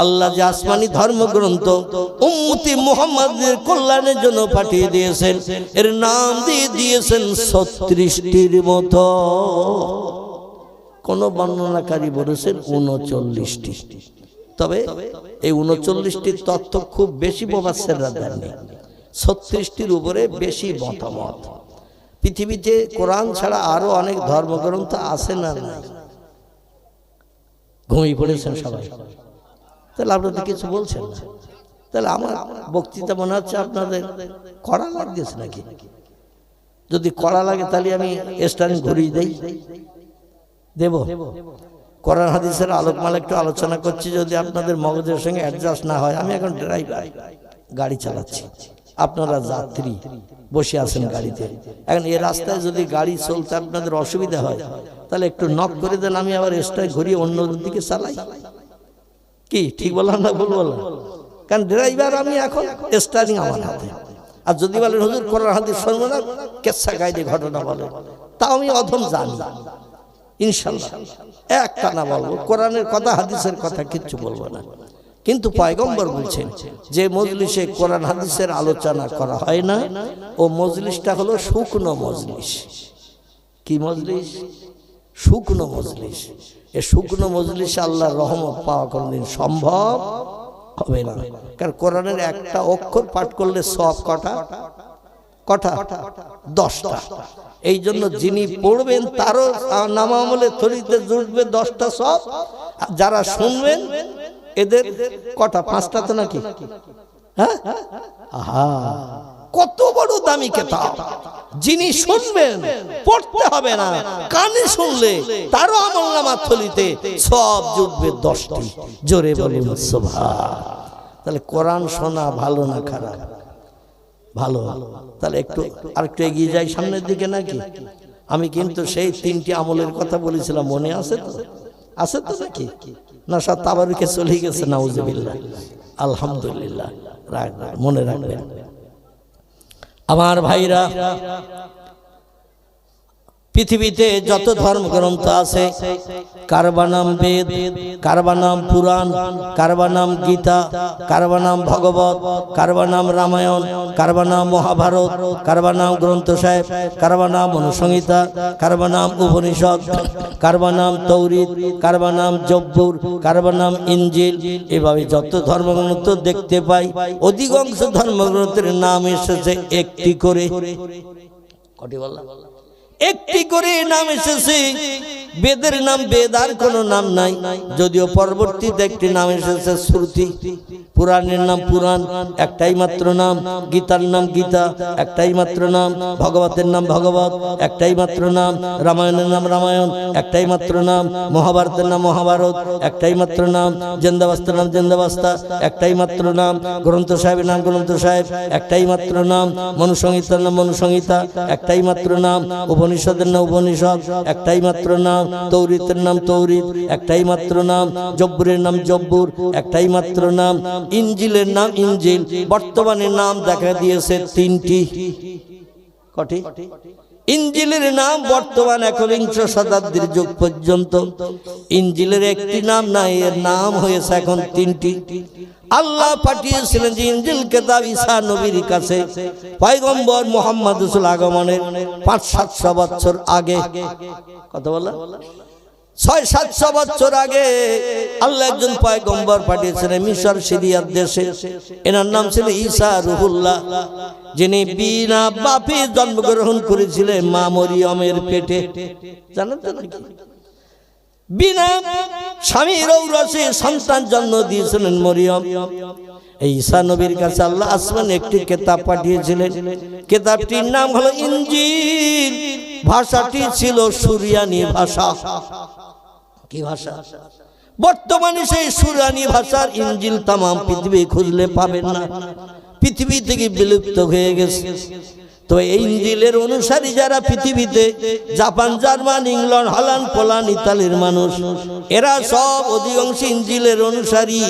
আল্লাহ যে আসমানি ধর্মগ্রন্থ উম্মতি মুহাম্মাদের কল্যাণের জন্য পাঠিয়ে দিয়েছেন, এর নাম দিয়ে দিয়েছেন 36টির মতো। কোন বর্ণনাকারী বলেছেন 39টি। তবে এই 39টির তথ্য খুব বেশি মুফাসসিররা দেননি, 36টির উপরে বেশি মতামত। পৃথিবীতে কোরআন ছাড়া আরো অনেক ধর্মগ্রন্থ আছে না নাই? ঘুমিয়ে পড়েছেন সবাই, তাহলে আপনাদের কিছু বলছেন না। তাহলে আমার বক্তৃতা মনে হচ্ছে আপনাদের কড়া লাগতেছে নাকি? যদি কড়া লাগে তাহলে আমি স্ট্যান্ড ঘুরিয়ে দেব। কোরআন হাদিসের আলোকমালা একটু আলোচনা করছি, যদি আপনাদের মগজের সঙ্গে অ্যাডজাস্ট না হয়। আমি এখন ড্রাইভার, গাড়ি চালাচ্ছি, আপনারা যাত্রী বসে আছেন গাড়িতে। এখন এই রাস্তায় যদি গাড়ি চলতে আপনাদের অসুবিধা হয় তাহলে একটু নক করে দেন, আমি আবার স্টার্ট ঘুরিয়ে অন্য দিকে চালাই। কি ঠিক বললাম না ভুল বললাম? কারণ ড্রাইভার আমি, এখন স্টারিং আমার হাতে। আর যদি বলেন হুজুর কোরআন হাদিস শুনবো না, কেচ্ছা গাইডে ঘটনা বলে, তাও আমি অধম জানি ইনশাআল্লাহ। একটা না বলবো, কোরআনের কথা হাদিসের কথা কিচ্ছু বলবো না। কিন্তু পয়গম্বর বলছেন যে মজলিসে কোরআন হাদিসের আলোচনা করা হয় না, ও মজলিসটা হলো শুকনো মজলিস। কি মজলিস? শুকনো মজলিস। এই শুকনো মজলিসে আল্লাহর রহমত পাওয়া কোনদিন সম্ভব হবে না। কারণ কোরআনের একটা অক্ষর পাঠ করলে সওয়াব কটা? 10টা। এই জন্য যিনি পড়বেন তারও নামামলে থলিতে জুটবে 10টা সওয়াব। যারা শুনবেন এদের কটা? 5টা তো নাকি? হ্যাঁ, আহা, কত বড় দামি কিতাব! যিনি শুনবেন, পড়তে হবে না, কানে শুনলে তারও আমলনামা থলিতে সওয়াব জুটবে 10টি। জোরে বলুন সুবহান। তাহলে কোরআন শোনা ভালো না খারাপ? ভালো। তাহলে আরেকটু এগিয়ে যাই সামনের দিকে নাকি? আমি কিন্তু সেই 3টি আমলের কথা বলেছিলাম, মনে আছে তো? আছে তো নাকি? না সব তাবারুকে চলে গেছে, নাউজুবিল্লাহ। আলহামদুলিল্লাহ, মনে রাখবেন আমার ভাইরা। পৃথিবীতে যত ধর্মগ্রন্থ আছে, কারবা নাম বেদ, কারবা নাম পুরাণ, কারবা নাম গীতা, কারবা নাম ভগবত, কারবা নাম রামায়ণ, কারবা নাম মহাভারত, কারবা নাম গ্রন্থ সাহেব, কারবা নাম অনুসংহিতা, কারবা নাম উপনিষদ, কারবা নাম তৌরিত, কারবা নাম জব্বুর, কারবা নাম ইনজিল। এভাবে যত ধর্মগ্রন্থ দেখতে পাই, অধিকাংশ ধর্মগ্রন্থের নাম এসেছে একটি করে। কটি বললাম? একটি করে নাম এসেছে। বেদের নাম বেদ, আর কোনো নাম নাই। যদিও পরবর্তীতে একটি নাম এসেছে শ্রুতি। পুরাণের নাম পুরাণ, একটাই মাত্র নাম। গীতার নাম গীতা, একটাই মাত্র নাম। ভগবতের নাম ভগবত, একটাই মাত্র নাম। রামায়ণের নাম রামায়ণ, একটাই মাত্র নাম। মহাভারতের নাম মহাভারত, একটাই মাত্র নাম। জেন্দাবাস্তার নাম জেন্দাবাস্তা, একটাই মাত্র নাম। গ্রন্থ সাহেবের নাম গ্রন্থ সাহেব, একটাই মাত্র নাম। মনুসংহিতার নাম মনুসংহিতা, একটাই মাত্র নাম। উপনিষদের নাম উপনিষদ, একটাই মাত্র নাম। তৌরিতের নাম তৌরিত, একটাই মাত্র নাম। জব্বুরের নাম জব্বুর, একটাই মাত্র নাম। ইনজিলের নাম ইনজিল। বর্তমানে নাম দেখা দিয়েছে 3টি। কটি? ইনজিলের নাম বর্তমান 21 শতাব্দীর যুগ পর্যন্ত ইনজিলের একটি নাম নাই, এর নাম হয়েছে এখন 3টি। আল্লাহ পাঠিয়েছিলেন যে ইনজিল কিতাব ঈসা নবীর কাছে পয়গম্বর মুহাম্মদ রাসূল আগমনের 500-700 বছর আগে। কত বলা? 600-700 বছর আগে আল্লাহ একজন পয়গম্বর পাঠিয়েছিলেন মিশর সিরিয়ার দেশে। এনার নাম ছিল ঈসা রুহুল্লাহ, যিনি বিনা বাপে জন্মগ্রহণ করেছিলেন মা মরিয়মের পেটে। জানেন তো নাকি? বিনা স্বামীর ঔরসে সন্তান জন্ম দিয়েছিলেন মরিয়ম। এই ঈসা নবীর কাছে আল্লাহ আসমানে একটি কিতাব পাঠিয়েছিলেন। কিতাবটির নাম হলো ইনজিল। ভাষাটি ছিল সুরিয়ানি ভাষা। কি ভাষা? বর্তমানে সেই সুরিয়ানি ভাষার ইনজিল তামাম পৃথিবী খুঁজলে পাবেন না, পৃথিবী থেকে বিলুপ্ত হয়ে গেছে। তো এই ইঞ্জিলের অনুসারী যারা পৃথিবীতে, Japan, German, England, Holland, Poland, ইতালির মানুষ, এরা সব অধিকাংশ ইঞ্জিলের অনুসারী।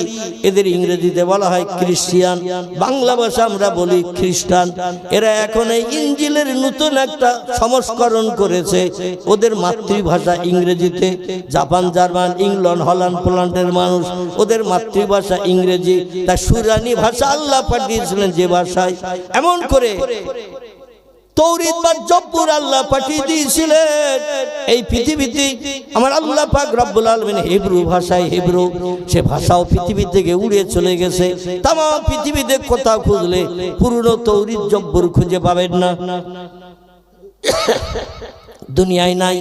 এদের ইংরেজিতে বলা হয় খ্রিস্টান, বাংলা ভাষা আমরা বলি খ্রিস্টান। এরা এখন এই ইঞ্জিলের নতুন একটা সংস্করণ করেছে। ওদের মাতৃভাষা ইংরেজিতে, জাপান, জার্মান, ইংল্যান্ড, হল্যান্ড, পোল্যান্ডের মানুষ, ওদের মাতৃভাষা ইংরেজি। তা সুরানি ভাষা আল্লাহ পাঠিয়েছিলেন যে ভাষায়, এমন করে তৌরাত বা জব্বুর আল্লাহ পাঠিয়ে দিয়েছিলেন এই পৃথিবীতে। আমার আল্লাহ পাক রব্বুল আলামিন হিব্রু ভাষায়, হিব্রু সে ভাষাও পৃথিবী থেকে উড়ে চলে গেছে। তাম পৃথিবীতে কোথাও খুঁজলে পুরনো তৌরাত জব্বুর খুঁজে পাবেন না, দুনিয়ায় নাই।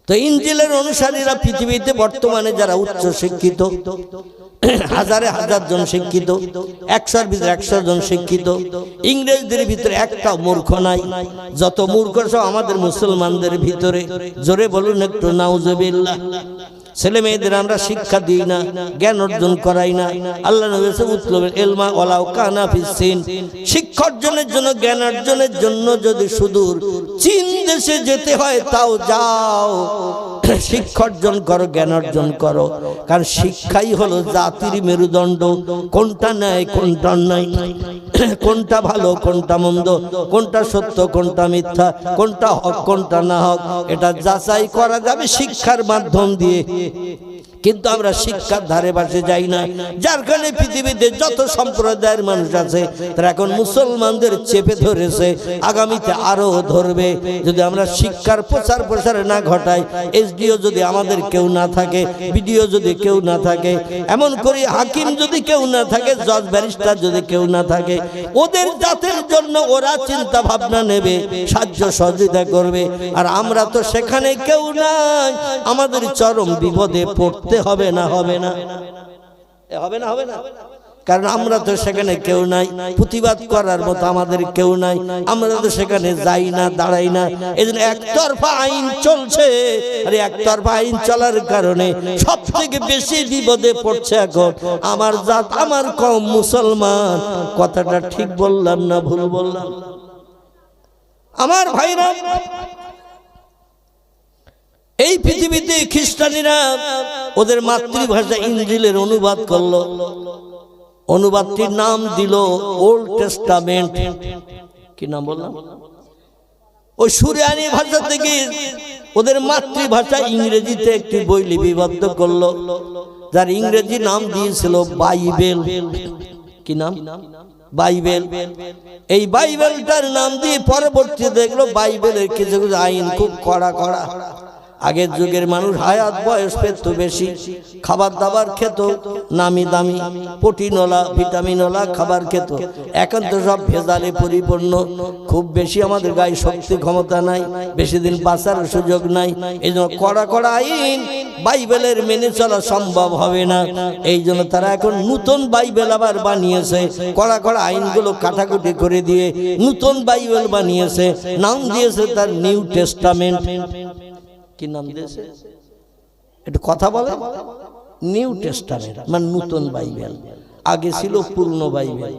তো ইঞ্জিলের অনুসারীরা পৃথিবীতে বর্তমানে যারা উচ্চ শিক্ষিত, হাজারে হাজার জন শিক্ষিত, 100-র ভিতরে 100 জন শিক্ষিত, ইংরেজদের ভিতরে একটা মূর্খ নাই। যত মূর্খ সব আমাদের মুসলমানদের ভিতরে। জোরে বলুন একটু নাউজুবিল্লাহ। ছেলে মেয়েদের আমরা শিক্ষা দিই না, জ্ঞান অর্জন করাই না। আল্লাহ নবী উতলুবুল ইলমা ওয়ালাউ কানা ফিস-সিন, শিক্ষা অর্জনের জন্য, জ্ঞান অর্জনের জন্য যদি সুদূর চীন দেশে যেতে হয় তাও যাও, শিক্ষা অর্জন করো, জ্ঞান অর্জন করো। কারণ শিক্ষাই হলো জাতির মেরুদণ্ড। কোনটা ন্যায়, কোনটা অন্যায়, কোনটা ভালো, কোনটা মন্দ, কোনটা সত্য, কোনটা মিথ্যা, কোনটা হক, কোনটা না হক, এটা যাচাই করা যাবে শিক্ষার মাধ্যম দিয়ে। কিন্তু আমরা শিক্ষার ধারে পাশে যাই না, যার কারণে পৃথিবীতে যত সম্প্রদায়ের মানুষ আছে তারা এখন মুসলমানদের চেপে ধরেছে, আগামীতে আরো ধরবে। যদি আমরা শিক্ষার প্রচার প্রসার না ঘটাই, এসডিও যদি আমাদের কেউ না থাকে, বিডিও যদি কেউ না থাকে, এমন করি হাকিম যদি কেউ না থাকে, জজ ব্যারিস্টার যদি কেউ না থাকে, ওদের জাতের জন্য ওরা চিন্তা ভাবনা নেবে, সাহায্য সহযোগিতা করবে। আর আমরা তো সেখানে কেউ নাই, আমাদের চরম বিপদে পড়তে হবে না, হবে না, হবে না, হবে না। কারণ আমরা তো সেখানে কেউ নাই, প্রতিবাদ করার মতো আমাদের কেউ নাই, আমরা তো সেখানে যাই না, দাঁড়াই না। এই জন্য একতরফা আইন চলছে। আর একতরফা আইন চলার কারণে সব থেকে বেশি বিপদে পড়ছে এখন আমার জাত, আমার কওম মুসলমান। কথাটা ঠিক বললাম না ভুল বললাম? আমার ভাইরা, এই পৃথিবীতে খ্রিস্টানিরা ওদের মাতৃভাষা ইঞ্জিলের অনুবাদ করলো। অনুবাদটির নাম দিল ওল্ড টেস্টামেন্ট। কি নাম বললাম? ওই সুরিয়ানি ভাষা থেকে ওদের মাতৃভাষা ইংরেজিতে একটি বই লিপিবদ্ধ করলো, যার ইংরেজি নাম দিয়েছিল বাইবেল। কি নাম? বাইবেল। এই বাইবেলটার নাম দিয়ে পরবর্তীতে দেখলো বাইবেলের কিছু কিছু আইন খুব কড়া কড়া। আগের যুগের মানুষ হায়াত বয়স পেত বেশি, খাবার দাবার খেত নামি দামি, প্রোটিনওয়ালা, ভিটামিনওয়ালা খাবার খেত। এখন তো সব ভেজালে পরিপূর্ণ, খুব বেশি আমাদের গায়ে শক্তি ক্ষমতা নাই, বেশি দিন বাঁচার সুযোগ নাই। এই জন্য কড়া কড়া আইন বাইবেলের মেনে চলা সম্ভব হবে না। এই জন্য তারা এখন নতুন বাইবেল আবার বানিয়েছে, কড়া কড়া আইনগুলো কাটাকুটি করে দিয়ে নতুন বাইবেল বানিয়েছে, নাম দিয়েছে তার নিউ টেস্টামেন্ট। কি নাম দিয়েছে? একটু কথা বলে। নিউ টেস্টামেন্ট মানে নতুন বাইবেল। আগে ছিল পুরনো বাইবেল,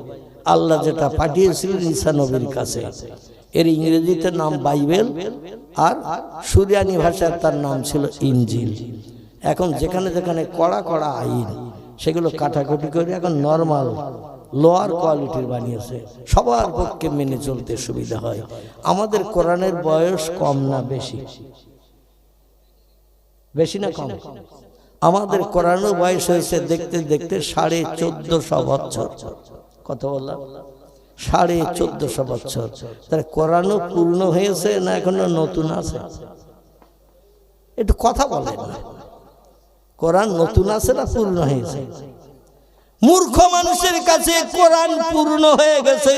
আল্লাহ যেটা পাঠিয়েছিলেন ঈসা নবীর কাছে, এর ইংরেজিতে নাম বাইবেল, আর সুরিয়ানি ভাষায় তার নাম ছিল ইনজিল। এখন যেখানে যেখানে কড়া কড়া আইন, সেগুলো কাটাকুটি করে এখন নর্মাল লোয়ার কোয়ালিটির বানিয়েছে, সবার পক্ষে মেনে চলতে সুবিধা হয়। আমাদের কোরআনের বয়স কম না বেশি? বেশি না কম? আমাদের কোরআনের বয়স হয়েছে দেখতে দেখতে 1450 বছর। কত বললাম? 1450 বছর। তার কোরআনও পূর্ণ হয়েছে না এখনো নতুন আছে? একটু কথা বলেন না। কোরআন নতুন আছে না পূর্ণ হয়েছে? মূর্খ মানুষের কাছে কোরআন পূর্ণ হয়ে গেছে।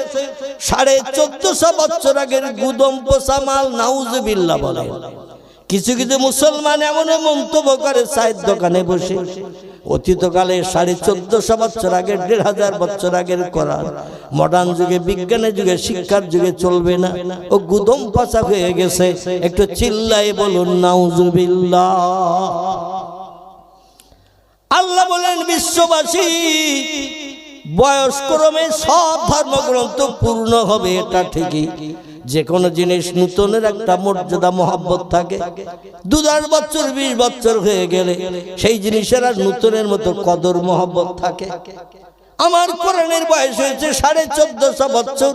1450 বছর আগের গুদম পোষা মাল, নাউজুবিল্লাহ বলে। কিছু কিছু মুসলমান এমন মন্তব্য করে চায়ের দোকানে বসে, অতীতকালে 1450 বছর আগে, 1500 বছর আগের কোরআন মডার্ন যুগে, বিজ্ঞানের যুগে, শিক্ষার যুগে চলবে না, ও গুদম পচা হয়ে গেছে। একটু চিল্লায়ে বলুন নাউজুবিল্লাহ। আল্লাহ বলেন বিশ্ববাসী বয়সক্রমে সব ধর্মগ্রন্থ পূর্ণ হবে, এটা ঠিকই। যে কোনো জিনিস নূতনের একটা মর্যাদা মহব্বত থাকে। 2-4 বছর 20 বছর হয়ে গেলে সেই জিনিসের আর নূতনের মতো কদর মহব্বত থাকে। আমার কোরআনের বয়স হয়েছে 1450 বছর।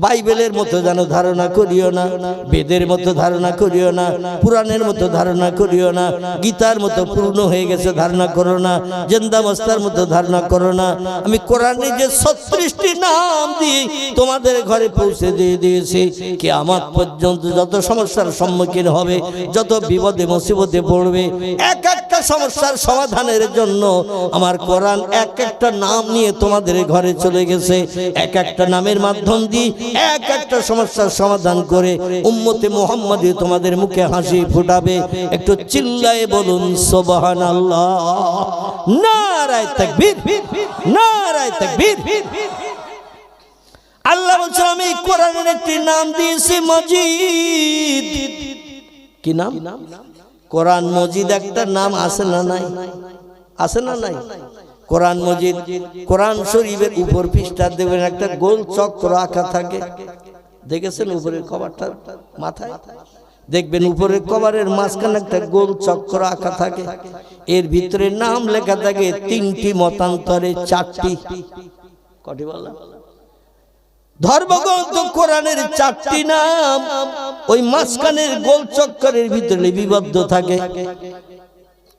বাইবেলের মতো যেন ধারণা করিও না, বেদের মতো ধারণা করিও না, পুরাণের মতো ধারণা করিও না, গীতার মতো পূর্ণ হয়ে গেছে ধারণা করো না, জেন্দামস্তার মতো ধারণা করো না। আমি কোরআনে যে 36টি নাম দিয়ে তোমাদের ঘরে পৌঁছে দিয়ে দিয়েছি, কিয়ামত পর্যন্ত যত সমস্যার সম্মুখীন হবে, যত বিপদে মুসিবতে পড়বে, এক একটা সমস্যার সমাধানের জন্য আমার কোরআন এক একটা নাম নিয়ে তোমাদের ঘরে চলে গেছে। এক একটা নামের মাধ্যম দিয়ে এক একটা সমস্যার সমাধান করে উম্মতে মুহাম্মাদি তোমাদের মুখে হাসি ফুটাবে। একটু চিল্লায়ে বলুন সুবহানাল্লাহ, নারায়ে তাকবীর, নারায়ে তাকবীর। আল্লাহ বলছেন আমি কোরআনের একটি নাম দিয়েছি মজিদ। কি নাম? কোরআন মজিদ একটা নাম আছে না নাই? আছে না নাই? কোরআন মজিদ, কোরআন শরীফের উপর পৃষ্ঠা দেবেন একটা গোল চক্র আঁকা থাকে, দেখেছেন? উপরের কভারটা মাথায় দেখবেন, উপরের কভারের মাঝখানে একটা গোল চক্র আঁকা থাকে, এর ভিতরে নাম লেখা থাকে 3টি মতান্তরে 4টি। কটি বললাম? ধর্মগ্রন্থ কোরআনের 4টি নাম ওই মাঝখানের গোল চক্রের ভিতরে লিপিবদ্ধ থাকে।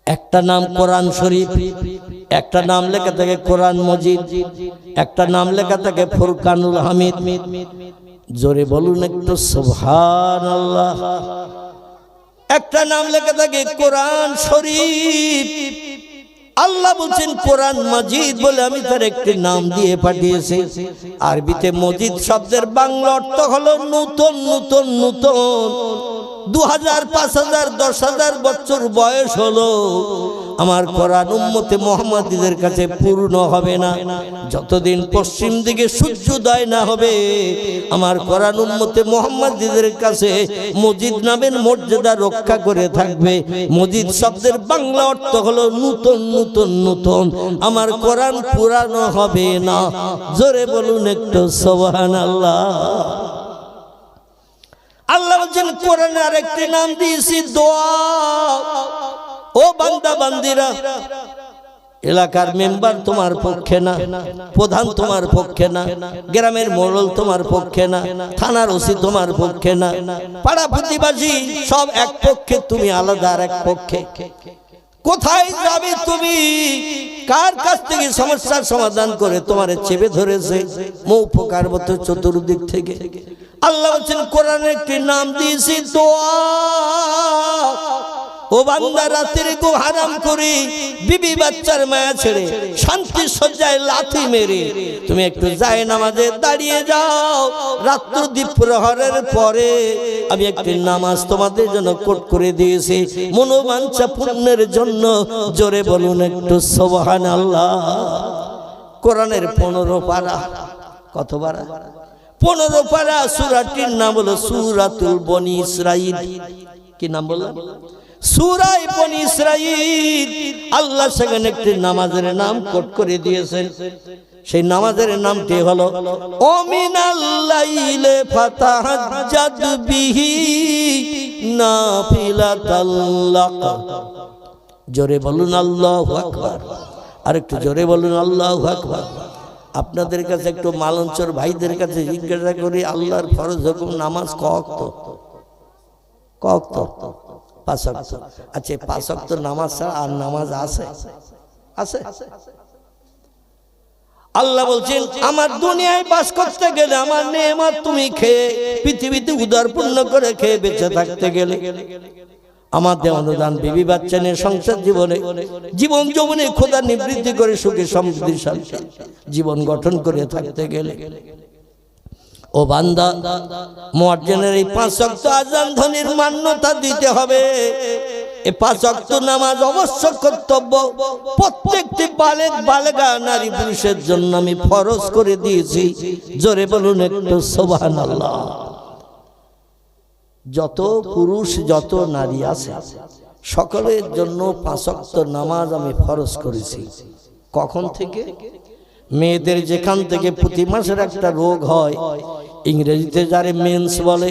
একটা নাম কোরআন শরীফ, একটা নাম লেখা থাকে কোরআন মজিদ, একটা নাম লেখা থাকে ফুরকানুল হামিদ। জোরে বলুন একটু সুবহানাল্লাহ। একটা নাম লেখা থাকে কোরআন শরীফ। আল্লাহ বলছেন কোরআন মজিদ বলে আমি তার একটি নাম দিয়ে পাঠিয়েছি। আরবিতে মজিদ শব্দের বাংলা অর্থ হলো নূতন, নূতন, নূতন। 2000, 5000, 10,000 বছর বয়স হলো আমার কোরআন উম্মতে মুহাম্মাদীদের কাছে পূর্ণ হবে না। যতদিন পশ্চিম দিকে সূর্যোদয় না হবে আমার কোরআন উম্মতে মুহাম্মাদীদের কাছে মজিদ নামের মর্যাদা রক্ষা করে থাকবে। মজিদ শব্দের বাংলা অর্থ হলো নূতন, নূতন, নূতন। আমার কোরআন পুরানো হবে না। জোরে বলুন একটু সুবহানাল্লাহ। আল্লাহ বলছেন কোরআনে আরেকটি নাম দিয়েছি দোয়া। ও বান্দা বান্দিরা, এলাকার মেম্বার তোমার পক্ষে না, প্রধান তোমার পক্ষে না, গ্রামের মোড়ল তোমার পক্ষে না, থানার ওসি তোমার পক্ষে না, পাড়া প্রতিবেশী সব এক পক্ষে, তুমি আলাদা আর এক পক্ষে। কোথায় যাবে তুমি? কার কাছ থেকে সমস্যার সমাধান করে তোমার চেপে ধরেছে মৌপকার মতো চতুর্দিক থেকে। আল্লাহ বলছেন কোরআনে একটি নাম দিয়েছি দোয়া। ও বান্দা, রাতের ঘুম হারাম করে বিবি বাচ্চার মায়া ছেড়ে শান্তি সজ্জায় লাথি মেরে তুমি একটু যায় নামাজে দাঁড়িয়ে যাও। রাত্র দ্বীপ প্রহরের পরে আমি একটি নামাজ তোমাদের জন্য কোট করে দিয়েছি মনোবাঞ্ছা পূর্ণের জন্য। জোরে বলুন একটু সুবহানাল্লাহ। কোরআনের 15 পারা। কত পারা? 15 পারা। সূরাটির নাম হলো সূরাতুল বনি ইসরাঈল। কি নাম বললাম? সূরা বনি ইসরাঈল। আল্লাহ সেখানে একটি নামাজের নাম কোট করে দিয়েছেন। সেই নামাজের নামটি হলো ওমিনাল লাইলি ফাতাহাজ্জাদ বিহি নাফিলাতাল লাক। জোরে বলুন আল্লাহু আকবার। আর একটু জোরে বলুন আল্লাহু আকবার। আপনাদের কাছে একটু মালঞ্চর ভাইদের কাছে জিজ্ঞাসা করি, আল্লাহর ফরজ হুকুম নামাজ ক ওয়াক্ত? ক ওয়াক্ত? 5 ওয়াক্ত। আচ্ছা, 5 ওয়াক্ত নামাজ ছাড়া আর নামাজ আছে? আছে। আল্লাহ বলছেন আমার দুনিয়ায় বাস করতে গেলে আমার নেয়ামত তুমি খেয়ে পৃথিবীতে উদারপূর্ণ করে খেয়ে বেঁচে থাকতে গেলে আমার দেওয়া অনুদান বিবি বাচ্চা নিয়ে সংসার জীবনে জীবন যৌবনে খোদা নিবৃত্তি করে সুখে সমৃদ্ধিশালী জীবন গঠন করে থাকতে গেলে ও বান্দা, মুয়াজ্জিনের এই 5 ওয়াক্ত আযান ধ্বনির মান্যতা দিতে হবে। এই 5 ওয়াক্ত নামাজ অবশ্য কর্তব্য। প্রত্যেকটি বালেগ বালেগা নারী পুরুষের জন্য আমি ফরজ করে দিয়েছি। জোরে বলুন একটু সুবহানাল্লাহ। যত পুরুষ যত নারী আছে সকলের জন্য 5 ওয়াক্ত নামাজ আমি ফরজ করেছি। কখন থেকে? মেয়েদের যেখান থেকে প্রতি মাসের একটা রোগ হয়, ইংরেজিতে যারে মেন্স বলে,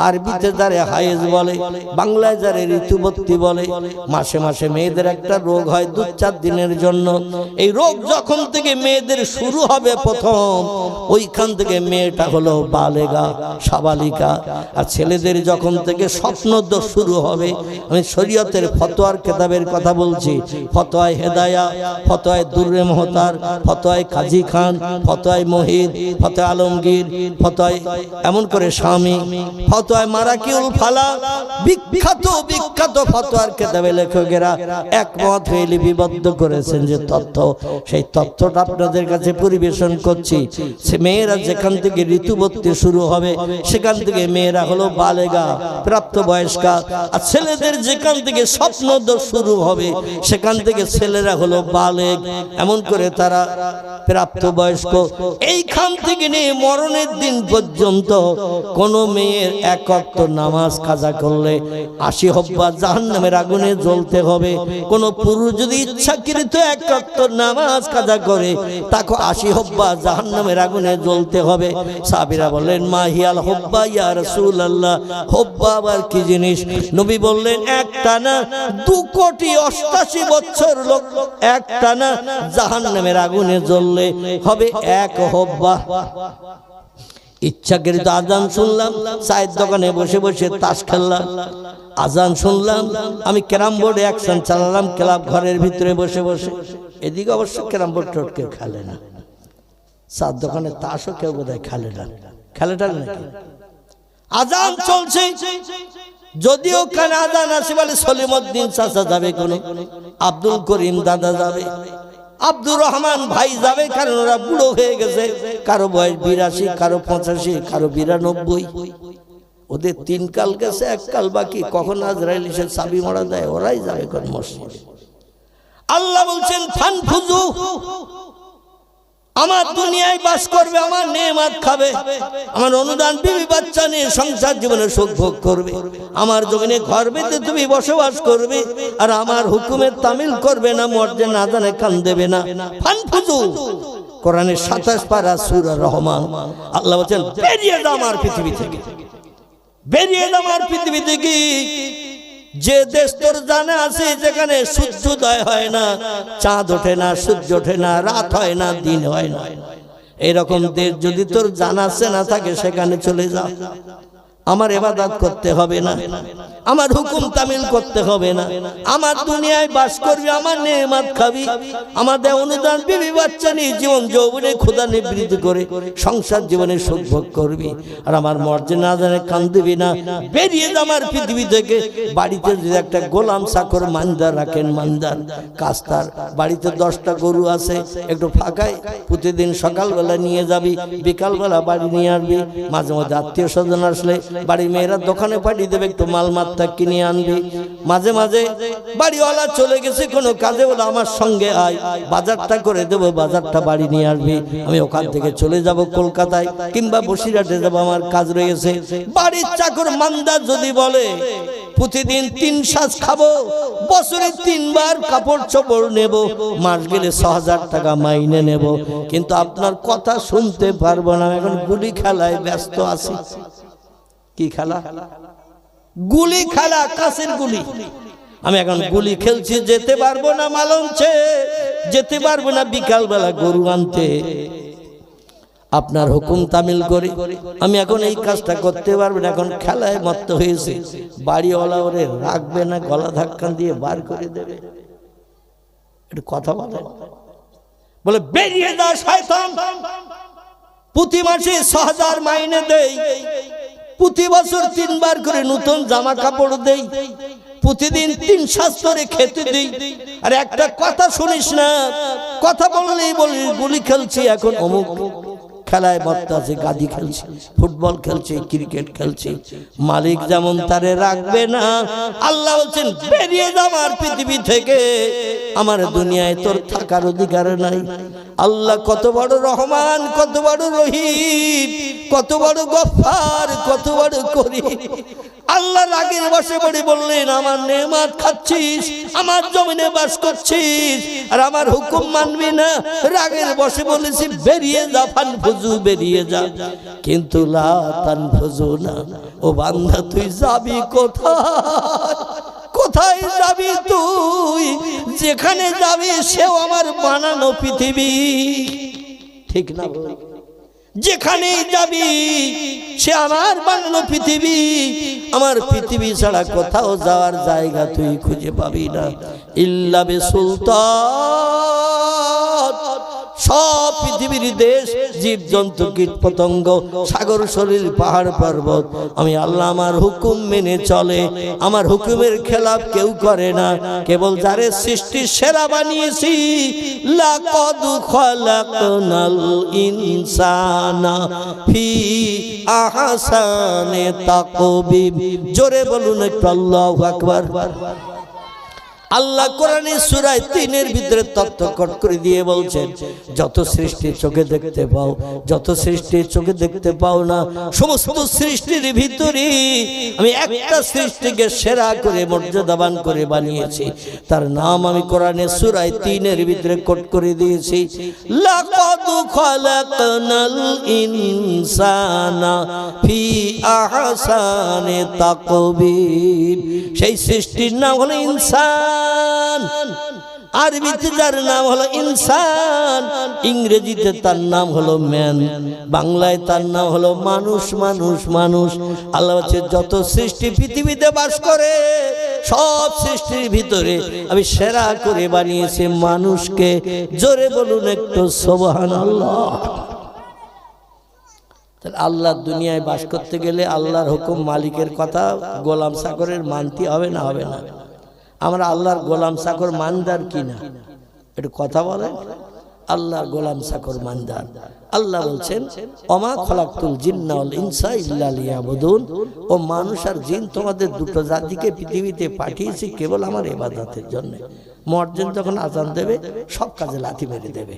আরবিতে যারে হায়েজ বলে, বাংলায় যারে ঋতুবতী বলে, মাসে মাসে মেয়েদের একটা রোগ হয় 2-4 দিনের জন্য। এই রোগ যখন থেকে মেয়েদের শুরু হবে প্রথম, ওইখান থেকে মেয়েটা হলো বালেগা, সাবালিকা। আর ছেলেদের যখন থেকে স্বপ্নদোষ শুরু হবে, আমি শরীয়তের ফতোয়ার কিতাবের কথা বলছি, ফতোয়ায়ে হেদায়া, ফতোয়ায়ে দুররে মুহতার, ফতোয়ায়ে কাজী খান, ফতোয়ায়ে মহিদ, ফতোয়া আলমগীর, ফতোয়ায়ে এমন করে স্বামী, ফতোয়ায়ে মারাকিউল ফালা, বিখ্যাত বিখ্যাত ফতোয়ার কিতাবে লেখকেরা একমত হয়ে লিপিবদ্ধ করেছেন যে তথ্য, সেই তথ্যটা আপনাদের কাছে পরিবেশন করছি। মেয়েরা যেখান থেকে ঋতুবতী শুরু হবে, সেখান থেকে মেয়েরা হলো বালেগা, প্রাপ্তবয়স্কা। আর ছেলেদের যেখান থেকে স্বপ্নদোষ শুরু হবে, সেখান থেকে ছেলেরা হলো বালেগ, এমন করে তারা প্রাপ্তবয়স্ক। এইখান থেকে নিয়ে মরণের দিন পর্যন্ত কোন মেয়ের এক ওয়াক্ত নামাজ কাজা করলে 80 হব্বা জাহান্নামের আগুনে জ্বলতে হবে। কোন পুরুষ যদি ইচ্ছাকৃত এক ওয়াক্ত নামাজ কাজা করে, তাকে 80 হব্বা জাহান্নামের আগুনে জ্বলতে হবে। সাহাবীরা বললেন, মাহিয়াল হব্বা ইয়া রাসূলুল্লাহ, হব্বা আবার কি জিনিস? নবী বললেন, একটানা 2,88,00,000 বছর লোক একটানা জাহান্নামের আগুনে জ্বললে হবে 1 হব্বা। ইচ্ছাকৃত আজান শুনলাম, চায়ের দোকানে বসে বসে তাস খেললাম, আজান শুনলাম, আমি ক্যারাম বোর্ডে অ্যাকশন চালালাম ক্লাব ঘরের ভিতরে বসে বসে। এদিকে অবশ্য ক্যারাম বোর্ড টোট কেউ খেলে না, চার দোকানে তাসও কেউ বোধহয় খেলে না, খেলেটা নাকি? আজান চলছে, যদিও কানে আজান আসে বলে সলিমউদ্দিন চাচা যাবে, কোন আব্দুল করিম দাদা যাবে, আব্দুর রহমান ভাই যাবে, কারণ ওরা বুড়ো হয়ে গেছে, কারো বয়স 82, কারো 85, কারো 92। ওদের 3 কাল গেছে, 1 কাল বাকি। কখন আজরাইল এসে চাবি মারা দেয়, ওরাই যাবে কোন মসজিদে। আল্লাহ বলছেন, ফানফুজু, আমার দুনিয়ায় বাস করবে, আমার নেয়ামত খাবে, আমার অনুদান বিবি বাচ্চা নিয়ে সংসার জীবনে সুখ ভোগ করবে, আমার জমিনে ঘর বেঁধে তুমি বসবাস করবে, আর আমার হুকুমের তামিল করবে না, মর্যাদা না জানে কান দেবে না। ফানফুজু, কোরআনের 27 পারা সূরা রহমান। আল্লাহ বলেন, বেরিয়ে দাও আমার পৃথিবী থেকে, বেরিয়ে দাও আমার পৃথিবী থেকে। যে দেশ তোর জানা আছে, যেখানে সূর্যোদয় হয় না, চাঁদ ওঠে না, সূর্য ওঠে না, রাত হয় না, দিন হয় না, এরকম দেশ যদি তোর জানা আছে না থাকে, সেখানে চলে যা। আমার ইবাদত করতে হবে না, আমার হুকুম তামিল করতে হবে না, আমার দুনিয়ায় বাস করবি, আমার নেয়ামত খাবি, আমাদের অনুদান বিবি বাচ্চা নিয়ে জীবন যৌবনে খোদা নিবৃত্তি করে সংসার জীবনে সুখ ভোগ করবি, আর আমার মর্যাদা না জানে কান দিবি না। বেরিয়ে যা আমার পৃথিবী থেকে। বাড়িতে যদি একটা গোলাম চাকর মানদার রাখেন, মানদার কাস্তার, বাড়িতে 10টা গরু আছে, একটু ফাঁকায় প্রতিদিন সকালবেলা নিয়ে যাবি, বিকালবেলা বাড়ি নিয়ে আসবি। মাঝে মধ্যে আত্মীয় স্বজন আসলে বাড়ির মেয়েরা দোকানে পাঠিয়ে দেবে, একটু মাল মাত্রা কিনে আনবি। মাঝে মাঝে বাড়িওয়ালা চলে গেছে কোনো কাজে, বলে আমার সঙ্গে আয়, বাজারটা করে দেবো, বাজারটা বাড়ি নিয়ে আসবি। আমি ওখান থেকে চলে যাব কলকাতায় কিংবা বসিরহাটে যাবো, আমার কাজ রয়েছে। বাড়ির চাকর মানদার যদি বলে প্রতিদিন 3 সাজ খাবো, বছরে 3 বার কাপড় চোপড় নেব, মাস গেলে 6,000 টাকা মাইনে নেব, কিন্তু আপনার কথা শুনতে পারবো না, এখন গুলি খেলায় ব্যস্ত আছি। কি খেলা? গুলি খেলা, কাছের গুলি। আমি এখন গুলি খেলছি, যেতে পারবো না মালঞ্চে, যেতে পারবো না বিকাল বেলা গরু আনতে। আপনার হুকুম তামিল করে আমি এখন এই কাজটা করতে পারবো না, এখন খেলায় মত্ত হয়েছে। বাড়িওয়ালা ওরে রাখবে না, গলা ধাক্কা দিয়ে বার করে দেবে। একটু কথা বলে, বেরিয়ে যা শয়তান। প্রতি মাসে 6,000 মাইনে দেই, প্রতি বছর 3 বার করে নতুন জামা কাপড় দেই, প্রতিদিন 3 সাজ করে খেতে দেই, আর একটা কথা শুনিস না, কথা বললেই বলি গুলি খেলছি। এখন অমুক খেলায় মত্ত আছে, গাদি খেলছে, ফুটবল খেলছে, ক্রিকেট খেলছে। মালিক যেমন তারে রাখবে না, আল্লাহ বলছেন বেরিয়ে যা আমার পৃথিবী থেকে, আমার দুনিয়ায় তোর থাকার অধিকার নাই। আল্লাহ কত বড় রহমান, কত বড় রহিম, কত বড় গফফার, কত বড় করিম। আল্লাহ রাগের বসে পড়ে বললেন আমার নেয়ামত খাচ্ছিস, আমার জমিনে বাস করছিস, আর আমার হুকুম মানবি না। রাগের বসে বলেছি বেরিয়ে যা, ফানফুজু বেরিয়ে যা, কিন্তু লা তানফুজু না। ও বান্দা তুই যাবি কোথায়? কোথায় যাবি তুই? যেখানে যাবি সেও আমার বানানো পৃথিবী, ঠিক না? যেখানেই যাবি সে আমার বানানো পৃথিবী। আমার পৃথিবী ছাড়া কোথাও যাওয়ার জায়গা তুই খুঁজে পাবি না। ইল্লা বিসুলতান, সব পৃথিবীর দেশ, জীব জন্তু, কীট পতঙ্গ, সাগর সলিল, পাহাড় পর্বত, আমি আল্লাহ আমার হুকুম মেনে চলে। আমার হুকুমের খেলাফ কেউ করে না। কেবল যারে সৃষ্টি সেরা বানিয়েছি। লাকাদ খালাকনাল ইনসানা ফি আহসানি তাকবীম। জোরে বলুন একটু আল্লাহু আকবার। আল্লাহ কোরআনে সূরা 3 ভিতরে তথ্য কট করে দিয়ে বলছেন যত সৃষ্টি চোখে দেখতে পাও, যত সৃষ্টি চোখে দেখতে পাও না, সমস্ত সৃষ্টির ভিতরে আমি একটা সৃষ্টিকে সেরা করে মর্যাদাবান করে বানিয়েছি। তার নাম আমি কোরআনে সূরা 3 ভিতরে কোট করে দিয়েছি, লাকাদ খালাকনাল ইনসানা ফি আহসানি তাকবীম। সেই সৃষ্টির নাম হলো ইনসান। আরবিতে যার নাম হলো ইনসান, ইংরেজিতে তার নাম হলো ম্যান, বাংলায় তার নাম হলো মানুষ। মানুষ মানুষ আল্লাহ হচ্ছে যত সৃষ্টি পৃথিবীতে বাস করে সব সৃষ্টির ভিতরে আমি সেরা করে বানিয়েছি মানুষকে। জোরে বলুন একটু সুবহানাল্লাহ। আল্লাহ দুনিয়ায় বাস করতে গেলে আল্লাহর হুকুম, মালিকের কথা গোলাম চাকরের মানতে হবে না? হবে না? আমরা আল্লাহর গোলাম চাকর মানদার কিনা একটু কথা বলেন। আল্লাহর গোলাম চাকর মানদার। আল্লাহ বলছেন ওমা খলাকতুল জিন্না ওয়াল ইনসা ইল্লা লিয়াবুদুন। ও মানুষ আর জিন তোমাদের দুটো জাতিকে পৃথিবীতে পাঠিয়েছি কেবল আমার ইবাদতের জন্য। মুয়াজ্জিন যখন আজান দেবে সব কাজে লাথি মেরে দেবে,